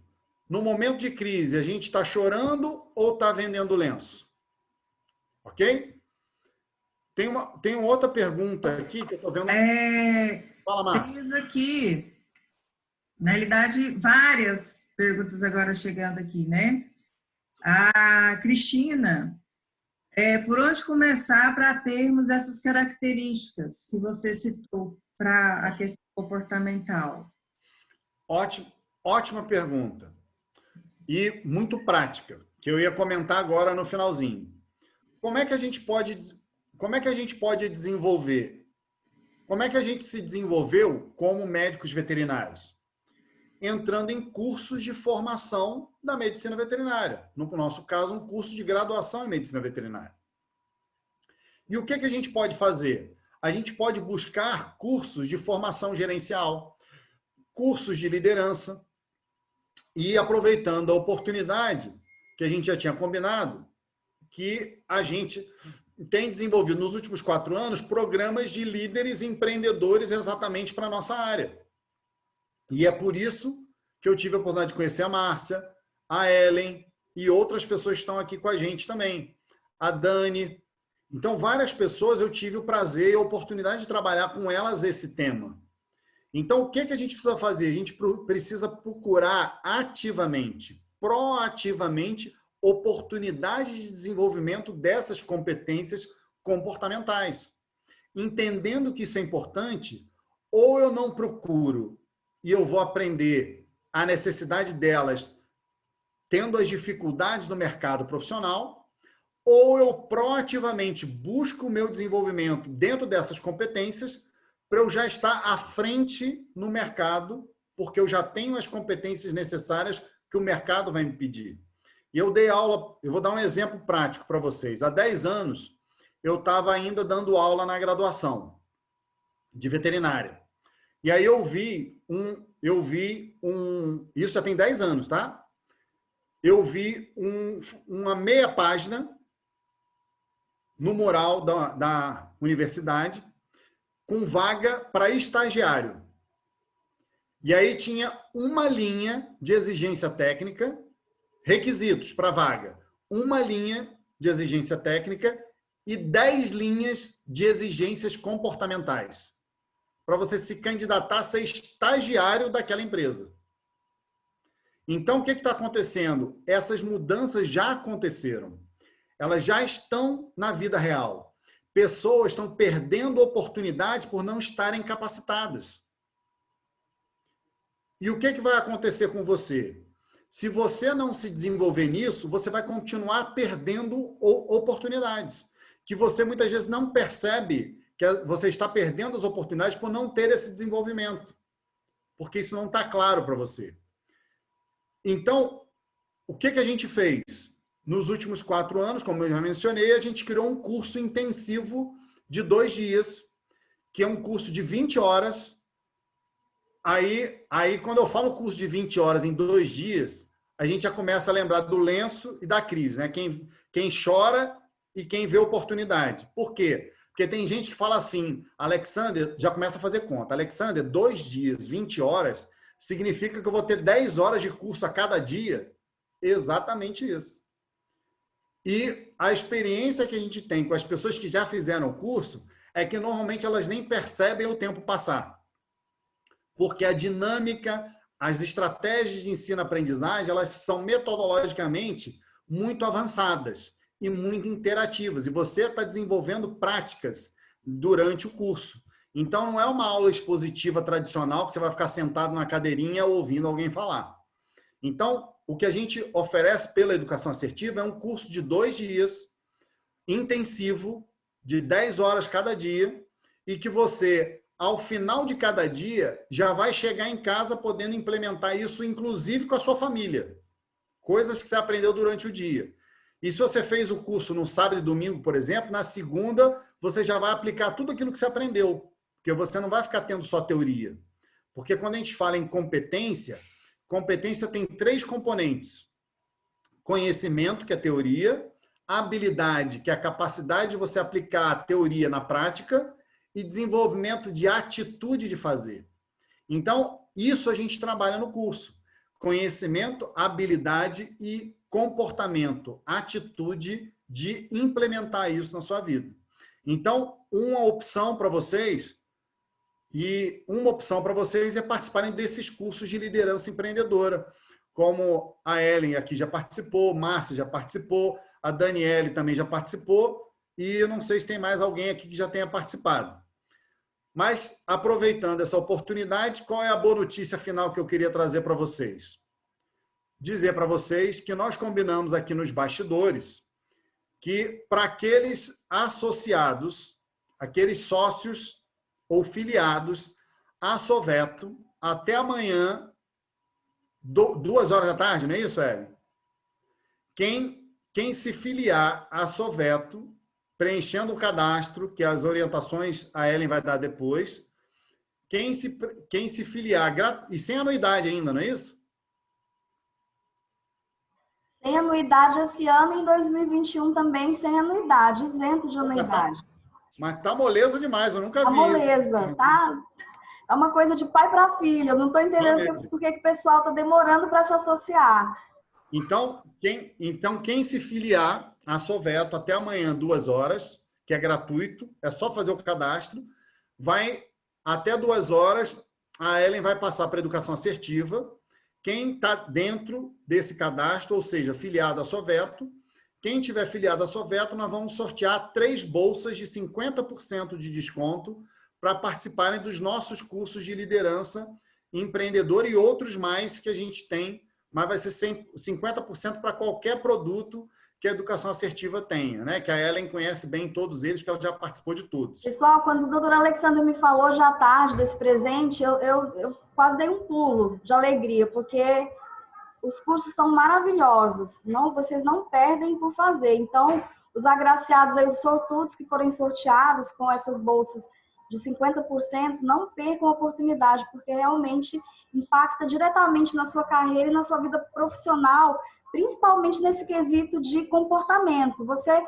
no momento de crise, a gente está chorando ou está vendendo lenço? Ok? Tem uma outra pergunta aqui que eu estou vendo. Fala, Márcia. Temos aqui, na realidade, várias perguntas agora chegando aqui, né? A Cristina, por onde começar para termos essas características que você citou para a questão comportamental? Ótima pergunta. E muito prática, que eu ia comentar agora no finalzinho. Como é que a gente pode desenvolver? Como é que a gente se desenvolveu como médicos veterinários? Entrando em cursos de formação da medicina veterinária. No nosso caso, um curso de graduação em medicina veterinária. E o que a gente pode fazer? A gente pode buscar cursos de formação gerencial, cursos de liderança, e aproveitando a oportunidade que a gente já tinha combinado, que a gente tem desenvolvido nos últimos 4 anos programas de líderes empreendedores exatamente para a nossa área. E é por isso que eu tive a oportunidade de conhecer a Márcia, a Ellen e outras pessoas que estão aqui com a gente também. A Dani. Então, várias pessoas eu tive o prazer e a oportunidade de trabalhar com elas esse tema. Então, o que a gente precisa fazer? A gente precisa procurar ativamente, proativamente, oportunidades de desenvolvimento dessas competências comportamentais. Entendendo que isso é importante, ou eu não procuro e eu vou aprender a necessidade delas tendo as dificuldades no mercado profissional, ou eu proativamente busco o meu desenvolvimento dentro dessas competências para eu já estar à frente no mercado, porque eu já tenho as competências necessárias que o mercado vai me pedir. E eu dei aula, eu vou dar um exemplo prático para vocês. Há 10 anos, eu estava ainda dando aula na graduação de veterinária. E aí eu vi isso já tem 10 anos, tá? Eu vi uma meia página no mural da universidade com vaga para estagiário. E aí tinha uma linha de exigência técnica, requisitos para vaga, uma linha de exigência técnica e 10 linhas de exigências comportamentais, para você se candidatar a ser estagiário daquela empresa. Então, o que está acontecendo? Essas mudanças já aconteceram. Elas já estão na vida real. Pessoas estão perdendo oportunidades por não estarem capacitadas. E o que vai acontecer com você? Se você não se desenvolver nisso, você vai continuar perdendo oportunidades, que você muitas vezes não percebe que você está perdendo as oportunidades por não ter esse desenvolvimento, porque isso não está claro para você. Então, o que a gente fez? Nos últimos 4 anos, como eu já mencionei, a gente criou um curso intensivo de 2 dias, que é um curso de 20 horas. Aí, quando eu falo curso de 20 horas em 2 dias, a gente já começa a lembrar do lenço e da crise, né? Quem chora e quem vê oportunidade. Por quê? Porque tem gente que fala assim, Alexander, já começa a fazer conta. Alexander, 2 dias, 20 horas, significa que eu vou ter 10 horas de curso a cada dia? Exatamente isso. E a experiência que a gente tem com as pessoas que já fizeram o curso é que normalmente elas nem percebem o tempo passar. Porque a dinâmica, as estratégias de ensino-aprendizagem, elas são metodologicamente muito avançadas e muito interativas. E você está desenvolvendo práticas durante o curso. Então, não é uma aula expositiva tradicional que você vai ficar sentado na cadeirinha ouvindo alguém falar. Então, o que a gente oferece pela educação assertiva é um curso de 2 dias, intensivo, de 10 horas cada dia, e que você, ao final de cada dia, já vai chegar em casa podendo implementar isso, inclusive com a sua família. Coisas que você aprendeu durante o dia. E se você fez o curso no sábado e domingo, por exemplo, na segunda, você já vai aplicar tudo aquilo que você aprendeu. Porque você não vai ficar tendo só teoria. Porque quando a gente fala em competência, competência tem 3 componentes. Conhecimento, que é teoria, habilidade, que é a capacidade de você aplicar a teoria na prática, e desenvolvimento de atitude de fazer. Então, isso a gente trabalha no curso. Conhecimento, habilidade e comportamento, atitude de implementar isso na sua vida. Então, uma opção para vocês é participarem desses cursos de liderança empreendedora, como a Ellen aqui já participou, Márcia já participou, a Daniele também já participou, e eu não sei se tem mais alguém aqui que já tenha participado. Mas, aproveitando essa oportunidade, qual é a boa notícia final que eu queria trazer para vocês? Dizer para vocês que nós combinamos aqui nos bastidores que para aqueles associados, aqueles sócios ou filiados à Soveto, até amanhã, 2 horas da tarde, não é isso, Ellen? Quem se filiar à Soveto, preenchendo o cadastro, que as orientações a Ellen vai dar depois, quem se filiar, e sem anuidade ainda, não é isso? Sem anuidade esse ano, em 2021 também sem anuidade, isento de anuidade. Mas tá moleza demais, eu nunca vi moleza, isso. Tá? É uma coisa de pai para filho, eu não estou entendendo por que o pessoal está demorando para se associar. Então, quem se filiar à Soveto até amanhã, 2 horas, que é gratuito, é só fazer o cadastro, vai até 2 horas, a Ellen vai passar para a educação assertiva. Quem está dentro desse cadastro, ou seja, filiado à Soveto, quem tiver filiado à Soveto, nós vamos sortear 3 bolsas de 50% de desconto para participarem dos nossos cursos de liderança empreendedor e outros mais que a gente tem, mas vai ser 50% para qualquer produto que a educação assertiva tenha, né? Que a Ellen conhece bem todos eles, que ela já participou de todos. Pessoal, quando o doutor Alexandre me falou já à tarde desse presente, eu quase dei um pulo de alegria, porque os cursos são maravilhosos. Vocês não perdem por fazer. Então, os agraciados aí, os sortudos que forem sorteados com essas bolsas de 50%, não percam a oportunidade, porque realmente impacta diretamente na sua carreira e na sua vida profissional, principalmente nesse quesito de comportamento. Você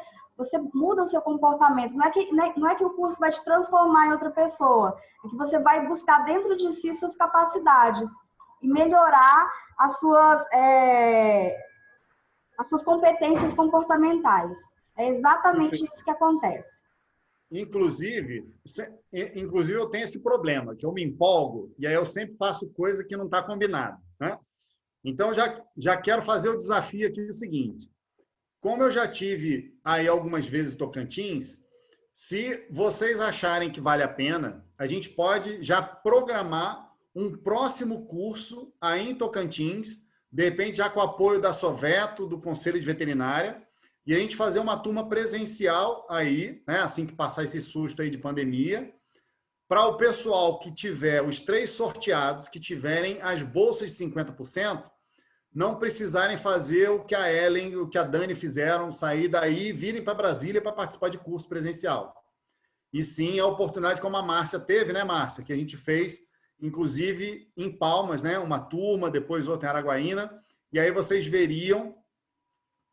muda o seu comportamento. Não é que o curso vai te transformar em outra pessoa, é que você vai buscar dentro de si suas capacidades e melhorar as suas competências comportamentais. É exatamente isso que acontece. Inclusive, eu tenho esse problema, que eu me empolgo e aí eu sempre faço coisa que não está combinada, né? Então, já quero fazer o desafio aqui do seguinte. Como eu já tive aí algumas vezes Tocantins, se vocês acharem que vale a pena, a gente pode já programar um próximo curso aí em Tocantins, de repente já com o apoio da Soveto, do Conselho de Veterinária, e a gente fazer uma turma presencial aí, né, assim que passar esse susto aí de pandemia, para o pessoal que tiver, os 3 sorteados, que tiverem as bolsas de 50%, não precisarem fazer o que a Ellen e o que a Dani fizeram, sair daí e virem para Brasília para participar de curso presencial. E sim, a oportunidade como a Márcia teve, né, Márcia? Que a gente fez, inclusive, em Palmas, né? Uma turma, depois outra em Araguaína, e aí vocês veriam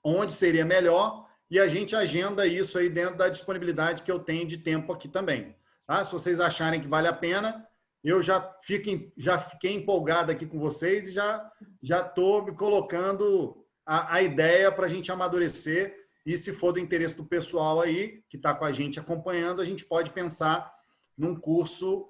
onde seria melhor e a gente agenda isso aí dentro da disponibilidade que eu tenho de tempo aqui também. Tá? Se vocês acharem que vale a pena, eu já fiquei empolgado aqui com vocês e já estou me colocando a ideia para a gente amadurecer e se for do interesse do pessoal aí, que está com a gente acompanhando, a gente pode pensar num curso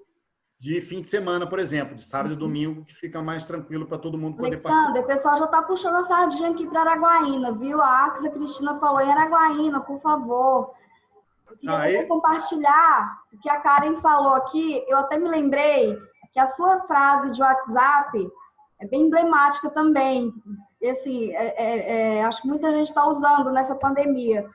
de fim de semana, por exemplo, de sábado e domingo, que fica mais tranquilo para todo mundo poder participar. O pessoal já está puxando a sardinha aqui para Araguaína, viu? A Axia Cristina falou em Araguaína, por favor. Eu queria compartilhar o que a Karen falou aqui. Eu até me lembrei que a sua frase de WhatsApp é bem emblemática também. E, assim, acho que muita gente está usando nessa pandemia.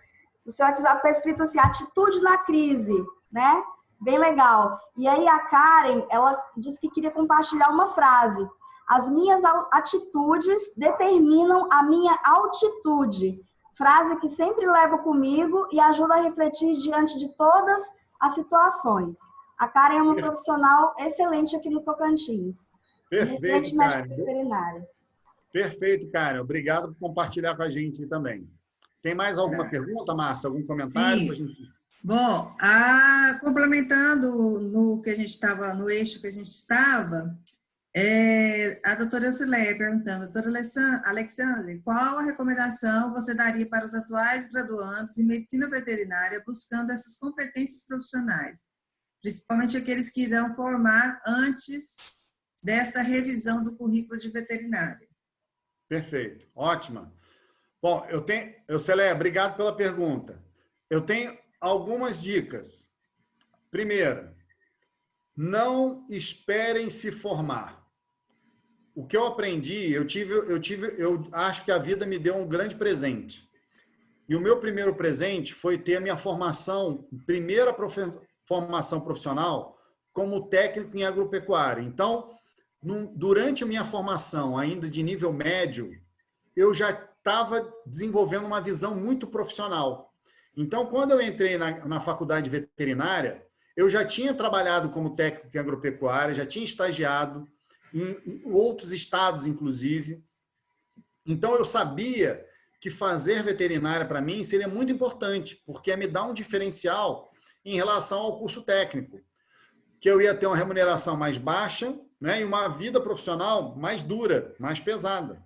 O seu WhatsApp está escrito assim, atitude na crise, né? Bem legal. E aí a Karen, ela disse que queria compartilhar uma frase. As minhas atitudes determinam a minha altitude. Frase que sempre levo comigo e ajuda a refletir diante de todas as situações. A Karen é uma profissional excelente aqui no Tocantins. Perfeito, Karen. Veterinária. Perfeito, Karen. Obrigado por compartilhar com a gente também. Tem mais alguma pergunta, Márcia? Algum comentário? Sim. Bom, complementando no que a gente estava, no eixo que a gente estava, a doutora Eucileia perguntando, doutora Alexandre, qual a recomendação você daria para os atuais graduandos em medicina veterinária buscando essas competências profissionais, principalmente aqueles que irão formar antes desta revisão do currículo de veterinária? Perfeito, ótima. Bom, Eucileia, obrigado pela pergunta. Eu tenho algumas dicas. Primeira, não esperem se formar. O que eu aprendi, eu acho que a vida me deu um grande presente. E o meu primeiro presente foi ter a minha formação, primeira formação profissional, como técnico em agropecuária. Então, durante a minha formação, ainda de nível médio, eu já estava desenvolvendo uma visão muito profissional. Então, quando eu entrei na faculdade veterinária, eu já tinha trabalhado como técnico em agropecuária, já tinha estagiado em outros estados, inclusive. Então, eu sabia que fazer veterinária, para mim, seria muito importante, porque ia me dar um diferencial em relação ao curso técnico, que eu ia ter uma remuneração mais baixa, né, e uma vida profissional mais dura, mais pesada.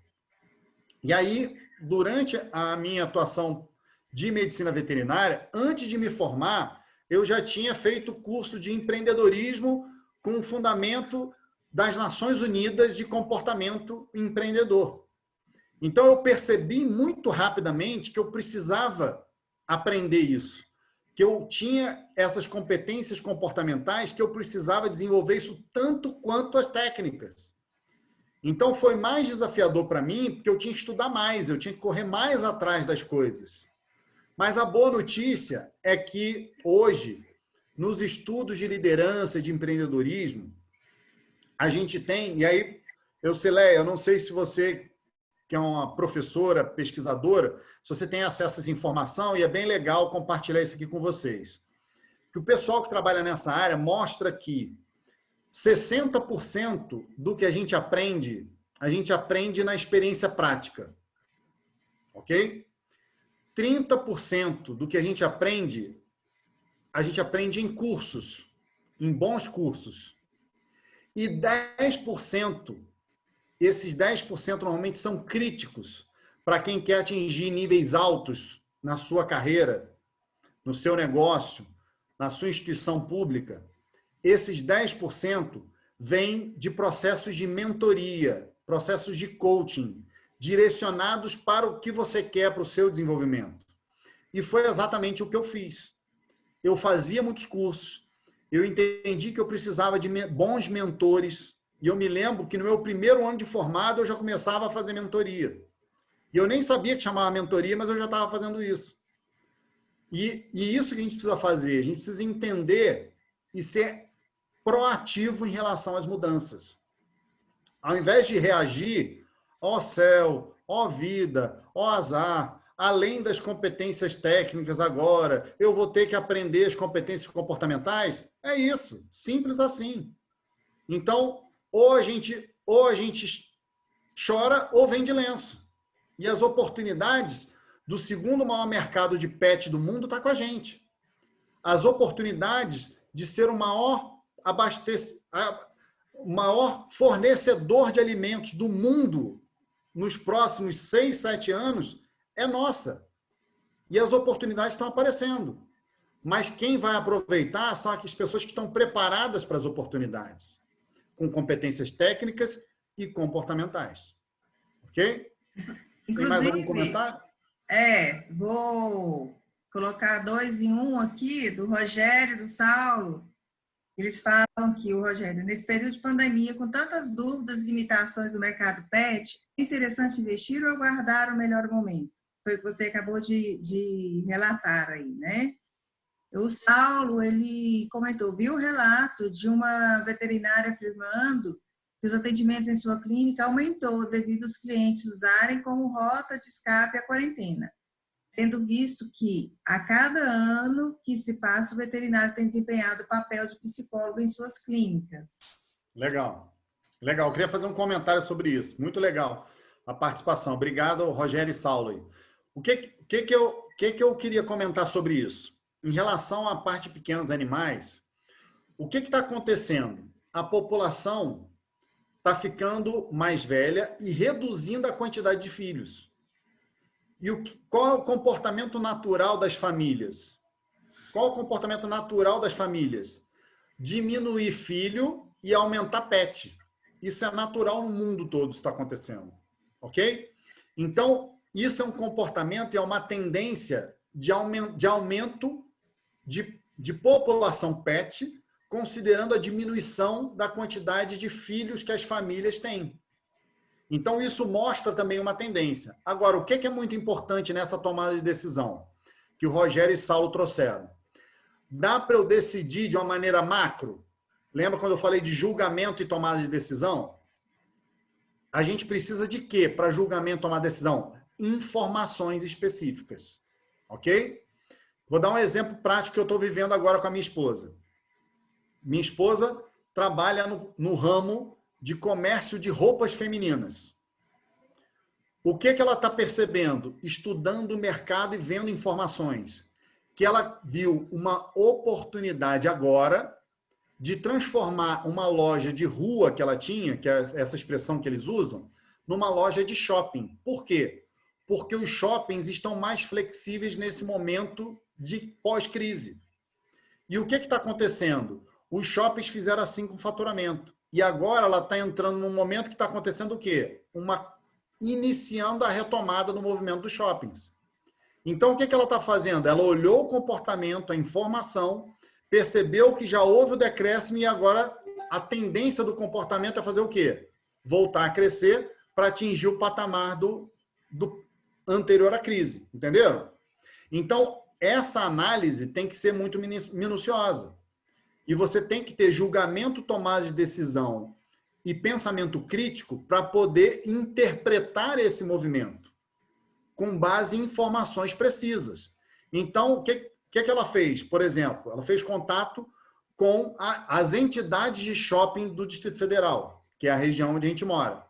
E aí, durante a minha atuação de medicina veterinária, antes de me formar, eu já tinha feito curso de empreendedorismo com fundamento das Nações Unidas de comportamento empreendedor. Então, eu percebi muito rapidamente que eu precisava aprender isso, que eu tinha essas competências comportamentais, que eu precisava desenvolver isso tanto quanto as técnicas. Então, foi mais desafiador para mim, porque eu tinha que estudar mais, eu tinha que correr mais atrás das coisas. Mas a boa notícia é que hoje, nos estudos de liderança e de empreendedorismo, a gente tem, e aí, Eucileia, eu não sei se você, que é uma professora, pesquisadora, se você tem acesso a essa informação, e é bem legal compartilhar isso aqui com vocês. Que o pessoal que trabalha nessa área mostra que 60% do que a gente aprende na experiência prática. Ok? 30% do que a gente aprende em cursos, em bons cursos. E 10%, esses 10% normalmente são críticos para quem quer atingir níveis altos na sua carreira, no seu negócio, na sua instituição pública. Esses 10% vêm de processos de mentoria, processos de coaching, direcionados para o que você quer para o seu desenvolvimento. E foi exatamente o que eu fiz. Eu fazia muitos cursos, eu entendi que eu precisava de bons mentores, e eu me lembro que no meu primeiro ano de formado eu já começava a fazer mentoria. E eu nem sabia que chamava mentoria, mas eu já estava fazendo isso. E isso que a gente precisa fazer, a gente precisa entender e ser proativo em relação às mudanças. Ao invés de reagir, ó céu, ó vida, ó azar, além das competências técnicas agora, eu vou ter que aprender as competências comportamentais? É isso, simples assim. Então, ou a gente chora ou vende lenço. E as oportunidades do segundo maior mercado de pet do mundo está com a gente. As oportunidades de ser o maior fornecedor de alimentos do mundo nos próximos 6, 7 anos é nossa. E as oportunidades estão aparecendo. Mas quem vai aproveitar são as pessoas que estão preparadas para as oportunidades, com competências técnicas e comportamentais. Ok? Inclusive, tem mais algum comentário? Vou colocar 2 em 1 aqui, do Rogério e do Saulo. Eles falam que o Rogério, nesse período de pandemia, com tantas dúvidas e limitações do mercado pet, é interessante investir ou aguardar o melhor momento? Foi o que você acabou de relatar aí, né? O Saulo, ele comentou, viu o relato de uma veterinária afirmando que os atendimentos em sua clínica aumentou devido aos clientes usarem como rota de escape a quarentena, tendo visto que, a cada ano que se passa, o veterinário tem desempenhado o papel de psicólogo em suas clínicas. Legal. Legal. Eu queria fazer um comentário sobre isso. Muito legal a participação. Obrigado, Rogério e Saulo. O que eu queria comentar sobre isso? em relação à parte de pequenos animais, o que está acontecendo? A população está ficando mais velha e reduzindo a quantidade de filhos. E qual é o comportamento natural das famílias? Qual é o comportamento natural das famílias? Diminuir filho e aumentar pet. Isso é natural no mundo todo, está acontecendo. Ok? Então, isso é um comportamento e é uma tendência de aumento de população pet, considerando a diminuição da quantidade de filhos que as famílias têm. Então, isso mostra também uma tendência. Agora, o que é muito importante nessa tomada de decisão que o Rogério e Saulo trouxeram? Dá para eu decidir de uma maneira macro? Lembra quando eu falei de julgamento e tomada de decisão? A gente precisa de quê para julgamento e tomar decisão? Informações específicas. Ok? Vou dar um exemplo prático que eu estou vivendo agora com a minha esposa. Minha esposa trabalha no ramo de comércio de roupas femininas. O que ela está percebendo? Estudando o mercado e vendo informações. Que ela viu uma oportunidade agora de transformar uma loja de rua que ela tinha, que é essa expressão que eles usam, numa loja de shopping. Por quê? Porque os shoppings estão mais flexíveis nesse momento de pós-crise. E o que está acontecendo? Os shoppings fizeram assim com o faturamento. E agora ela está entrando num momento que está acontecendo o quê? Iniciando a retomada do movimento dos shoppings. Então, o que ela está fazendo? Ela olhou o comportamento, a informação, percebeu que já houve o decréscimo e agora a tendência do comportamento é fazer o quê? Voltar a crescer para atingir o patamar do anterior à crise. Entenderam? Então, essa análise tem que ser muito minuciosa. E você tem que ter julgamento, tomada de decisão e pensamento crítico para poder interpretar esse movimento com base em informações precisas. Então, o que ela fez? Por exemplo, ela fez contato com as entidades de shopping do Distrito Federal, que é a região onde a gente mora.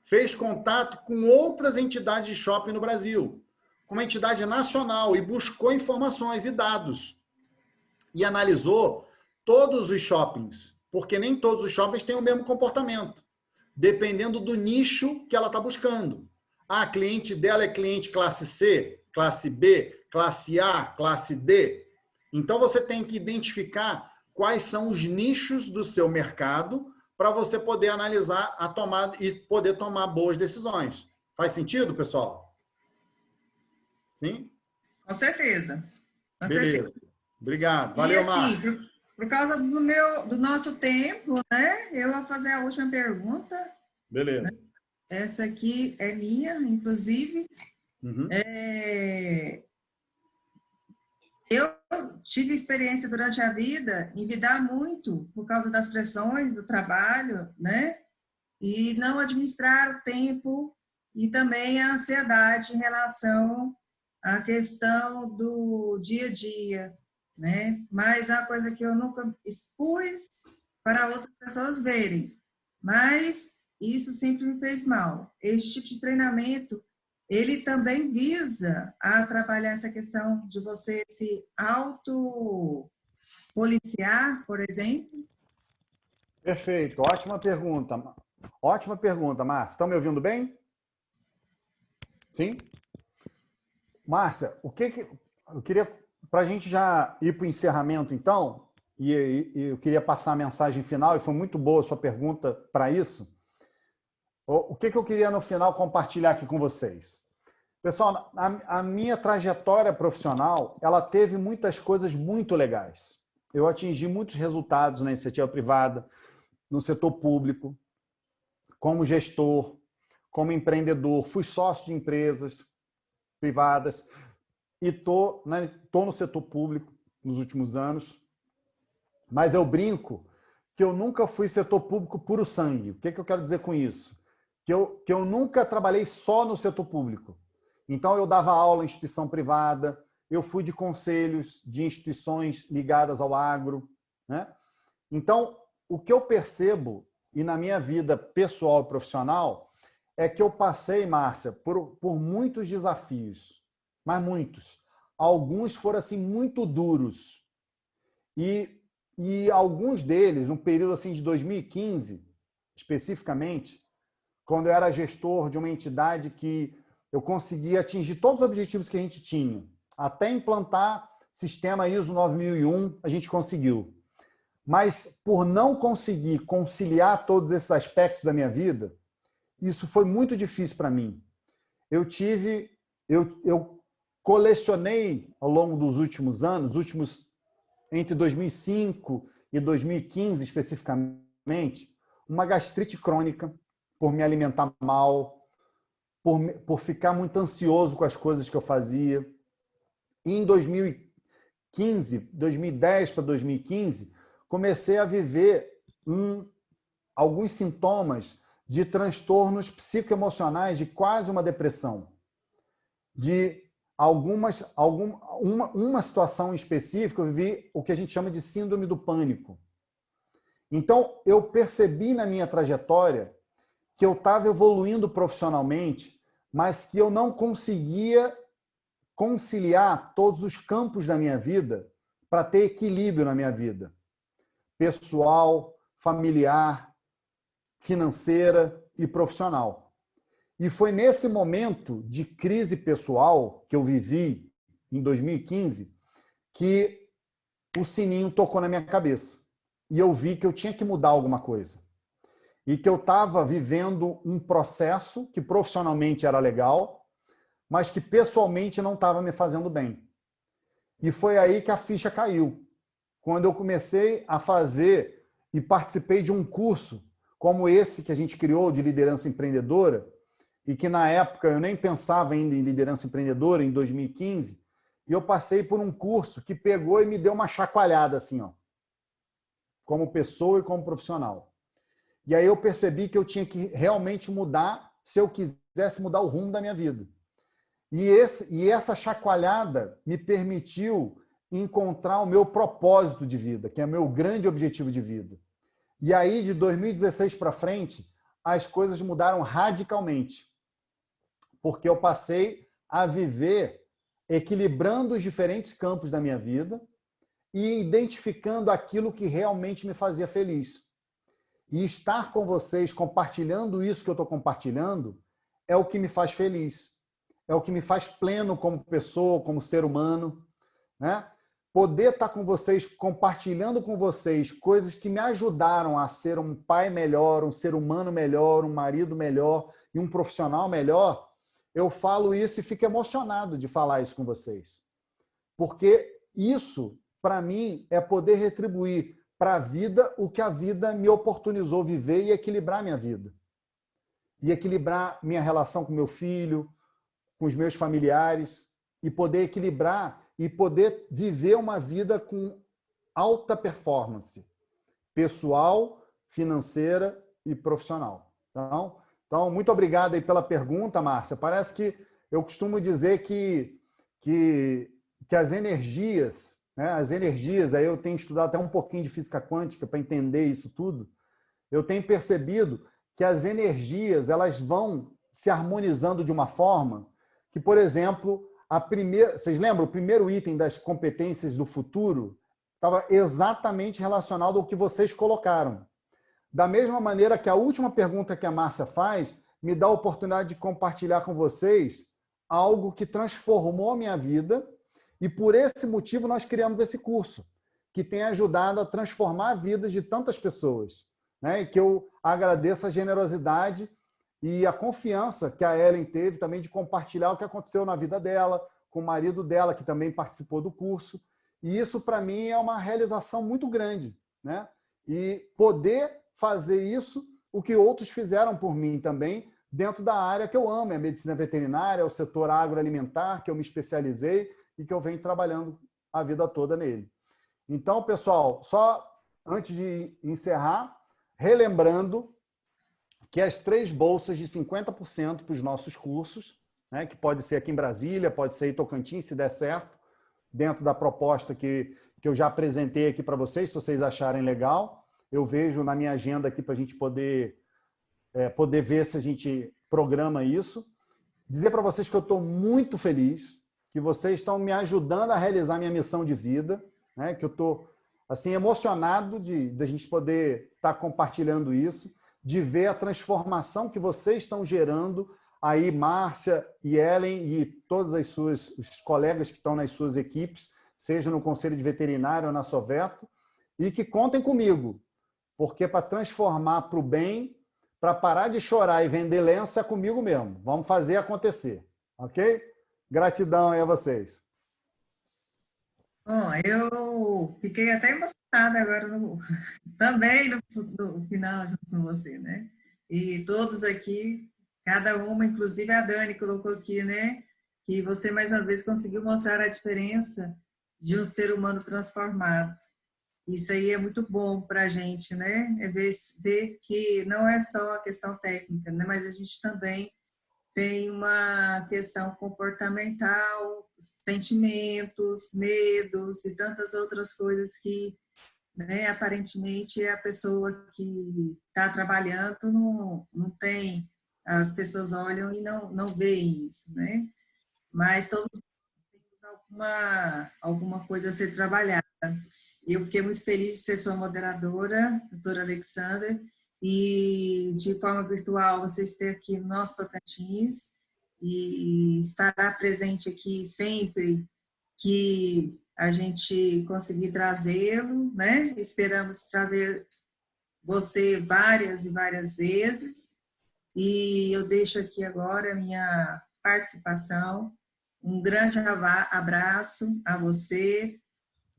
Fez contato com outras entidades de shopping no Brasil, com uma entidade nacional, e buscou informações e dados. E analisou todos os shoppings, porque nem todos os shoppings têm o mesmo comportamento, dependendo do nicho que ela está buscando. A cliente dela é cliente classe C, classe B, classe A, classe D. Então, você tem que identificar quais são os nichos do seu mercado para você poder analisar a tomada e poder tomar boas decisões. Faz sentido, pessoal? Sim? Com certeza. Com Beleza. certeza. Obrigado. Valeu, e assim, Marcos. por causa do nosso tempo, né? Eu vou fazer a última pergunta. Beleza. Essa aqui é minha, inclusive. Uhum. Eu tive experiência durante a vida em lidar muito por causa das pressões do trabalho, né? E não administrar o tempo e também a ansiedade em relação à questão do dia a dia, né? Mas é uma coisa que eu nunca expus para outras pessoas verem. Mas isso sempre me fez mal. Esse tipo de treinamento, ele também visa a trabalhar essa questão de você se autopoliciar, por exemplo? Perfeito. Ótima pergunta. Ótima pergunta, Márcia. Estão me ouvindo bem? Sim? Márcia, o que eu queria, para a gente já ir para o encerramento, então, e eu queria passar a mensagem final, e foi muito boa a sua pergunta para isso. O que eu queria, no final, compartilhar aqui com vocês? Pessoal, a minha trajetória profissional, ela teve muitas coisas muito legais. Eu atingi muitos resultados na iniciativa privada, no setor público, como gestor, como empreendedor, fui sócio de empresas privadas e tô no setor público nos últimos anos. Mas eu brinco que eu nunca fui setor público puro sangue. O que eu quero dizer com isso? Que eu nunca trabalhei só no setor público. Então, eu dava aula em instituição privada, eu fui de conselhos de instituições ligadas ao agro, né? Então, o que eu percebo, e na minha vida pessoal e profissional, é que eu passei, Márcia, por muitos desafios, mas muitos. alguns foram assim muito duros. E alguns deles, no período assim de 2015, especificamente, quando eu era gestor de uma entidade que eu conseguia atingir todos os objetivos que a gente tinha, até implantar sistema ISO 9001, a gente conseguiu. Mas por não conseguir conciliar todos esses aspectos da minha vida, isso foi muito difícil para mim. Eu colecionei ao longo dos últimos anos, entre 2005 e 2015 especificamente, uma gastrite crônica por me alimentar mal, por ficar muito ansioso com as coisas que eu fazia. E em 2010 para 2015, comecei a viver alguns sintomas de transtornos psicoemocionais, de quase uma depressão. De uma situação específica, eu vivi o que a gente chama de síndrome do pânico. Então, eu percebi na minha trajetória que eu estava evoluindo profissionalmente, mas que eu não conseguia conciliar todos os campos da minha vida para ter equilíbrio na minha vida. Pessoal, familiar, financeira e profissional. E foi nesse momento de crise pessoal que eu vivi, em 2015, que o sininho tocou na minha cabeça. E eu vi que eu tinha que mudar alguma coisa. E que eu estava vivendo um processo que profissionalmente era legal, mas que pessoalmente não estava me fazendo bem. E foi aí que a ficha caiu. Quando eu comecei a fazer e participei de um curso como esse que a gente criou de liderança empreendedora, e que na época eu nem pensava ainda em liderança empreendedora, em 2015, e eu passei por um curso que pegou e me deu uma chacoalhada assim, ó, como pessoa e como profissional. E aí eu percebi que eu tinha que realmente mudar se eu quisesse mudar o rumo da minha vida. E essa chacoalhada me permitiu encontrar o meu propósito de vida, que é o meu grande objetivo de vida. E aí, de 2016 para frente, as coisas mudaram radicalmente. Porque eu passei a viver equilibrando os diferentes campos da minha vida e identificando aquilo que realmente me fazia feliz. E estar com vocês, compartilhando isso que eu estou compartilhando, é o que me faz feliz. É o que me faz pleno como pessoa, como ser humano, né? Poder estar com vocês, compartilhando com vocês coisas que me ajudaram a ser um pai melhor, um ser humano melhor, um marido melhor e um profissional melhor, eu falo isso e fico emocionado de falar isso com vocês. Porque isso, para mim, é poder retribuir para a vida o que a vida me oportunizou viver e equilibrar minha vida. E equilibrar minha relação com meu filho, com os meus familiares, e poder equilibrar e poder viver uma vida com alta performance pessoal, financeira e profissional. Então, muito obrigado aí pela pergunta, Márcia. Parece que eu costumo dizer que as energias, né, aí eu tenho estudado até um pouquinho de física quântica para entender isso tudo, eu tenho percebido que as energias elas vão se harmonizando de uma forma que, por exemplo, vocês lembram? O primeiro item das competências do futuro estava exatamente relacionado ao que vocês colocaram. Da mesma maneira que a última pergunta que a Márcia faz me dá a oportunidade de compartilhar com vocês algo que transformou a minha vida e por esse motivo nós criamos esse curso, que tem ajudado a transformar a vida de tantas pessoas, né? E que eu agradeço a generosidade e a confiança que a Ellen teve também de compartilhar o que aconteceu na vida dela, com o marido dela, que também participou do curso. E isso, para mim, é uma realização muito grande, né? E poder fazer isso, o que outros fizeram por mim também, dentro da área que eu amo, é a medicina veterinária, é o setor agroalimentar, que eu me especializei e que eu venho trabalhando a vida toda nele. Então, pessoal, só antes de encerrar, relembrando que as 3 bolsas de 50% para os nossos cursos, né, que pode ser aqui em Brasília, pode ser em Tocantins, se der certo, dentro da proposta que eu já apresentei aqui para vocês, se vocês acharem legal. Eu vejo na minha agenda aqui para a gente poder ver se a gente programa isso. Dizer para vocês que eu estou muito feliz, que vocês estão me ajudando a realizar minha missão de vida, né? Que eu estou assim, emocionado de a gente poder estar compartilhando isso, de ver a transformação que vocês estão gerando aí, Márcia e Ellen e todos os colegas que estão nas suas equipes, seja no Conselho de Veterinário ou na Soveto, e que contem comigo, porque para transformar para o bem, para parar de chorar e vender lenço é comigo mesmo. Vamos fazer acontecer, ok? Gratidão aí a vocês. Bom, eu fiquei até emocionada agora também no final junto com você, né? E todos aqui, cada uma, inclusive a Dani colocou aqui, né? Que você mais uma vez conseguiu mostrar a diferença de um ser humano transformado. Isso aí é muito bom para a gente, né? É ver que não é só a questão técnica, né? Mas a gente também tem uma questão comportamental, sentimentos, medos e tantas outras coisas que, né, aparentemente a pessoa que está trabalhando não tem, as pessoas olham e não veem isso, né? Mas todos temos alguma coisa a ser trabalhada. Eu fiquei muito feliz de ser sua moderadora, doutora Alexandra, e de forma virtual você esteja aqui no nosso Tocantins e estará presente aqui sempre que a gente conseguir trazê-lo, né? Esperamos trazer você várias e várias vezes. E eu deixo aqui agora a minha participação. Um grande abraço a você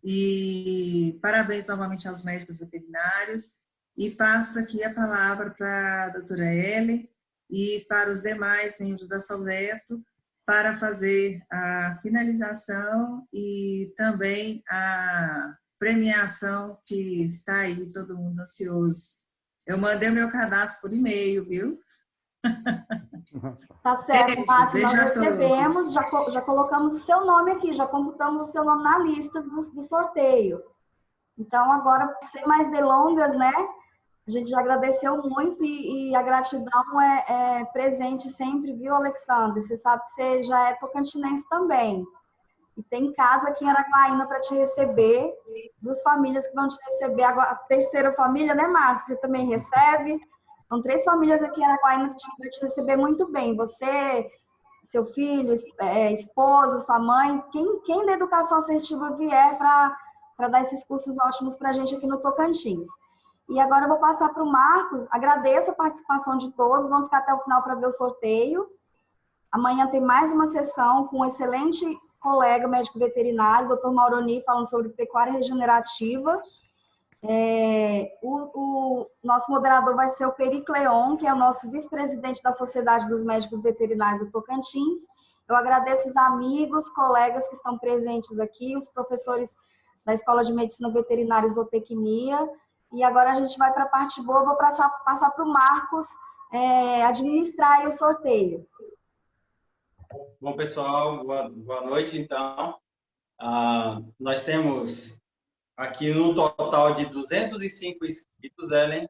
e parabéns novamente aos médicos veterinários. E passo aqui a palavra para a doutora Ellen e para os demais membros da Soveto para fazer a finalização e também a premiação que está aí, todo mundo ansioso. Eu mandei o meu cadastro por e-mail, viu? Tá certo, Márcia, nós recebemos, todos. já colocamos o seu nome aqui, já computamos o seu nome na lista do sorteio. Então, agora, sem mais delongas, né? A gente já agradeceu muito e a gratidão é presente sempre, viu, Alexandre? Você sabe que você já é tocantinense também. E tem casa aqui em Araguaína para te receber, 2 famílias que vão te receber. Agora, a terceira família, né, Márcia? Você também recebe. São 3 famílias aqui em Araguaína que vão te receber muito bem. Você, seu filho, esposa, sua mãe, quem da educação assertiva vier para dar esses cursos ótimos para a gente aqui no Tocantins. E agora eu vou passar para o Marcos. Agradeço a participação de todos. Vamos ficar até o final para ver o sorteio. Amanhã tem mais uma sessão com um excelente colega médico veterinário, Dr. Mauroni, falando sobre pecuária regenerativa. O nosso moderador vai ser o Peri Cleon, que é o nosso vice-presidente da Sociedade dos Médicos Veterinários do Tocantins. Eu agradeço os amigos, colegas que estão presentes aqui, os professores da Escola de Medicina Veterinária e Zootecnia. E agora a gente vai para a parte boa, vou passar para o Marcos administrar aí o sorteio. Bom, pessoal, boa noite, então. Nós temos aqui um total de 205 inscritos, Ellen,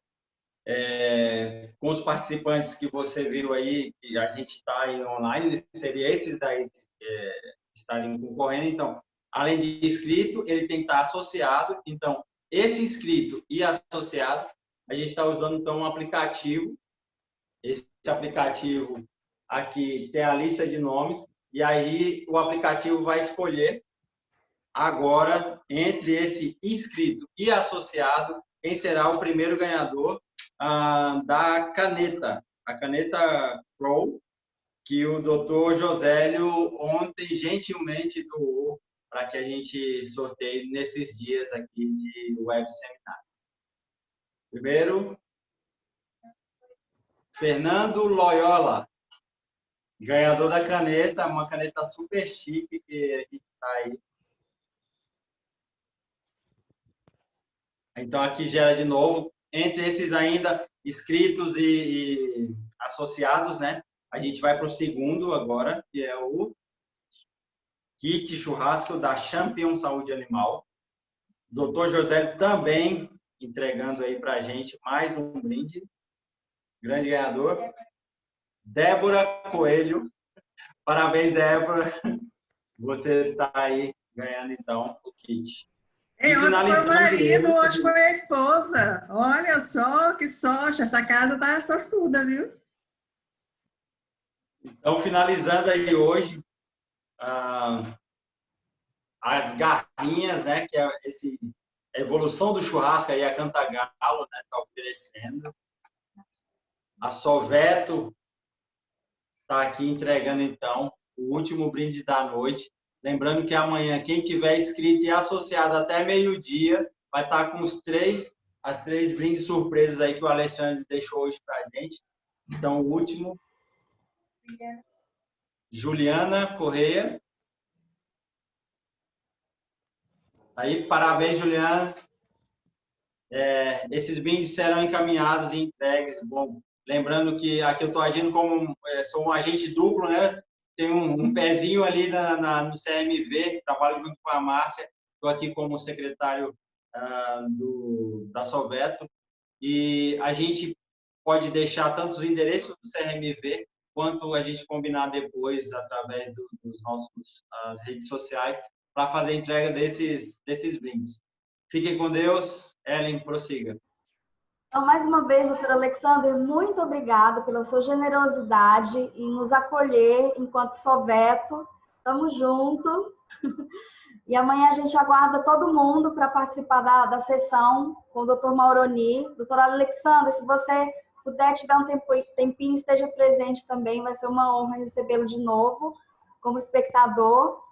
com os participantes que você viu aí, que a gente está aí online, seria esses daí que estariam concorrendo. Então, além de inscrito, ele tem que estar associado. Então, esse inscrito e associado, a gente está usando, então, um aplicativo. Esse aplicativo aqui tem a lista de nomes, e aí o aplicativo vai escolher agora, entre esse inscrito e associado, quem será o primeiro ganhador da caneta, a caneta Pro, que o Dr. Josélio ontem gentilmente doou para que a gente sorteie nesses dias aqui de web seminário. Primeiro, Fernando Loyola, ganhador da caneta, uma caneta super chique que a gente está aí. Então, aqui gera de novo, entre esses ainda inscritos e associados, né? A gente vai para o segundo agora, que é o kit churrasco da Champion Saúde Animal. Dr. José também entregando aí para a gente mais um brinde. Grande ganhador. Débora Coelho. Parabéns, Débora. você está aí ganhando, então, o kit. E ontem foi o marido, hoje, hoje foi a esposa. Olha só que sorte, essa casa tá sortuda, viu? então, finalizando aí hoje, as garrinhas, né, que é a evolução do churrasco aí, a Cantagalo, né, tá oferecendo. A Soveto está aqui entregando, então, o último brinde da noite. Lembrando que amanhã, quem tiver inscrito e associado até meio-dia, vai estar com as três brindes surpresas aí que o Alexandre deixou hoje para a gente. Então, o último, Juliana Correia. Aí, parabéns, Juliana. Esses brindes serão encaminhados e entregues. Bom, lembrando que aqui eu estou agindo como sou um agente duplo, né? Tem um pezinho ali no CMV, trabalho junto com a Márcia. Estou aqui como secretário da Soveto. E a gente pode deixar tanto os endereços do CMV quanto a gente combinar depois através dos nossos as redes sociais para fazer a entrega desses brindes. Fiquem com Deus. Ellen, prossiga. Então, mais uma vez, doutor Alexander, muito obrigada pela sua generosidade em nos acolher enquanto Soveto. Estamos juntos. E amanhã a gente aguarda todo mundo para participar da sessão com o doutor Mauroni. Doutor Alexander, se você puder, tiver um tempinho, esteja presente também. Vai ser uma honra recebê-lo de novo como espectador.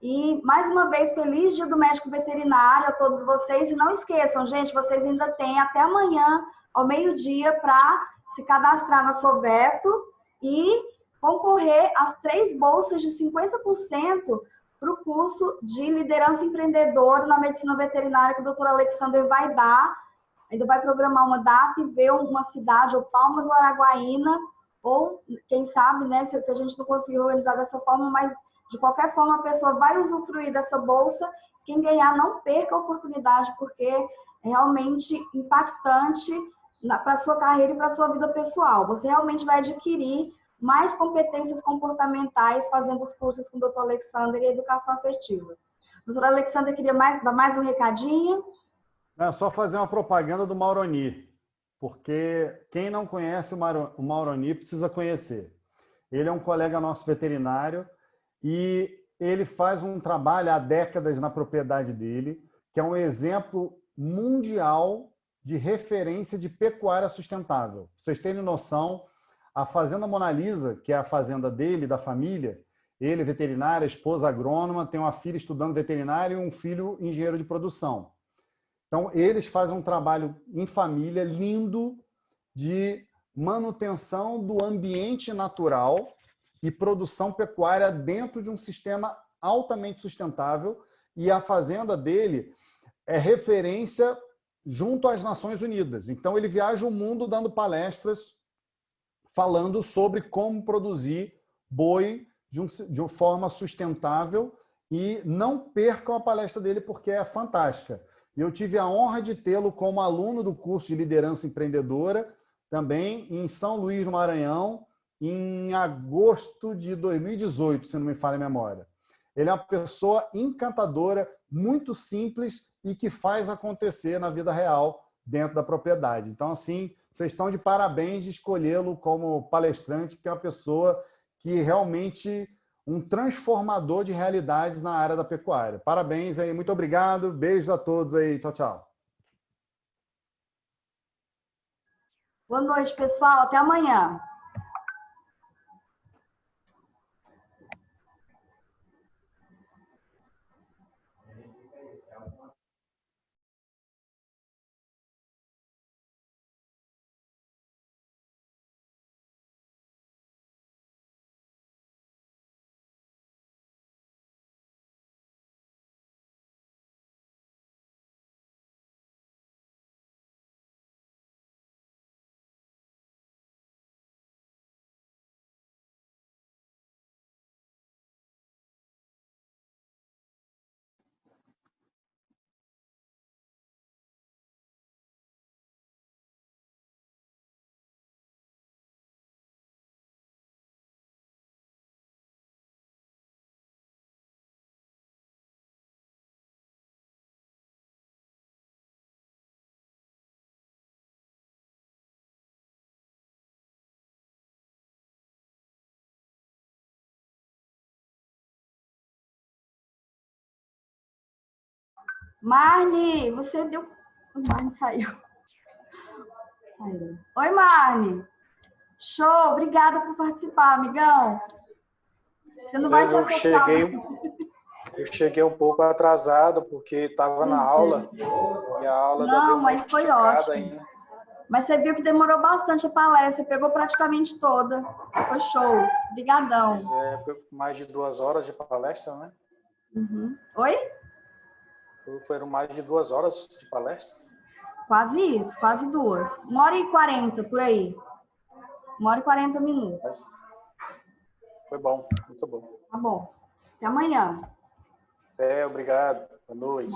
E, mais uma vez, feliz Dia do Médico Veterinário a todos vocês. E não esqueçam, gente, vocês ainda têm até amanhã, ao meio-dia, para se cadastrar na Soveto e concorrer às 3 bolsas de 50% para o curso de liderança empreendedora na medicina veterinária que o doutor Alexander vai dar. Ainda vai programar uma data e ver uma cidade, ou Palmas ou Araguaína, ou, quem sabe, né, se a gente não conseguir organizar dessa forma, mas de qualquer forma, a pessoa vai usufruir dessa bolsa. Quem ganhar, não perca a oportunidade, porque é realmente impactante para a sua carreira e para a sua vida pessoal. Você realmente vai adquirir mais competências comportamentais fazendo os cursos com o Dr. Alexander e Educação Assertiva. Doutor Alexander, queria dar mais um recadinho? É só fazer uma propaganda do Mauroni, porque quem não conhece o Mauroni precisa conhecer. Ele é um colega nosso veterinário, e ele faz um trabalho há décadas na propriedade dele, que é um exemplo mundial de referência de pecuária sustentável. Pra vocês terem noção, a Fazenda Mona Lisa, que é a fazenda dele, da família, ele é veterinário, a esposa agrônoma, tem uma filha estudando veterinário e um filho engenheiro de produção. Então, eles fazem um trabalho em família lindo de manutenção do ambiente natural e produção pecuária dentro de um sistema altamente sustentável, e a fazenda dele é referência junto às Nações Unidas. Então, ele viaja o mundo dando palestras falando sobre como produzir boi de uma forma sustentável, e não percam a palestra dele, porque é fantástica. E eu tive a honra de tê-lo como aluno do curso de liderança empreendedora, também em São Luís, no Maranhão, em agosto de 2018, se não me falha a memória. Ele é uma pessoa encantadora, muito simples e que faz acontecer na vida real dentro da propriedade. Então, assim, vocês estão de parabéns de escolhê-lo como palestrante, porque é uma pessoa que realmente um transformador de realidades na área da pecuária. Parabéns aí, muito obrigado, beijos a todos aí, tchau, tchau. Boa noite, pessoal, até amanhã. Marne, você deu... O Marne saiu. Oi, Marne. Show, obrigada por participar, amigão. Você não vai se associar. Eu cheguei um pouco atrasado, porque estava na aula. E a aula não, mas foi ótimo. Ainda. Mas você viu que demorou bastante a palestra, pegou praticamente toda. Foi show. Obrigadão. Mais de 2 horas de palestra, né? Uhum. Oi? Foram mais de 2 horas de palestra? Quase isso, quase 2. 1h40, por aí. 1h40 minutos. Mas foi bom, muito bom. Tá bom. Até amanhã. Obrigado. Boa noite.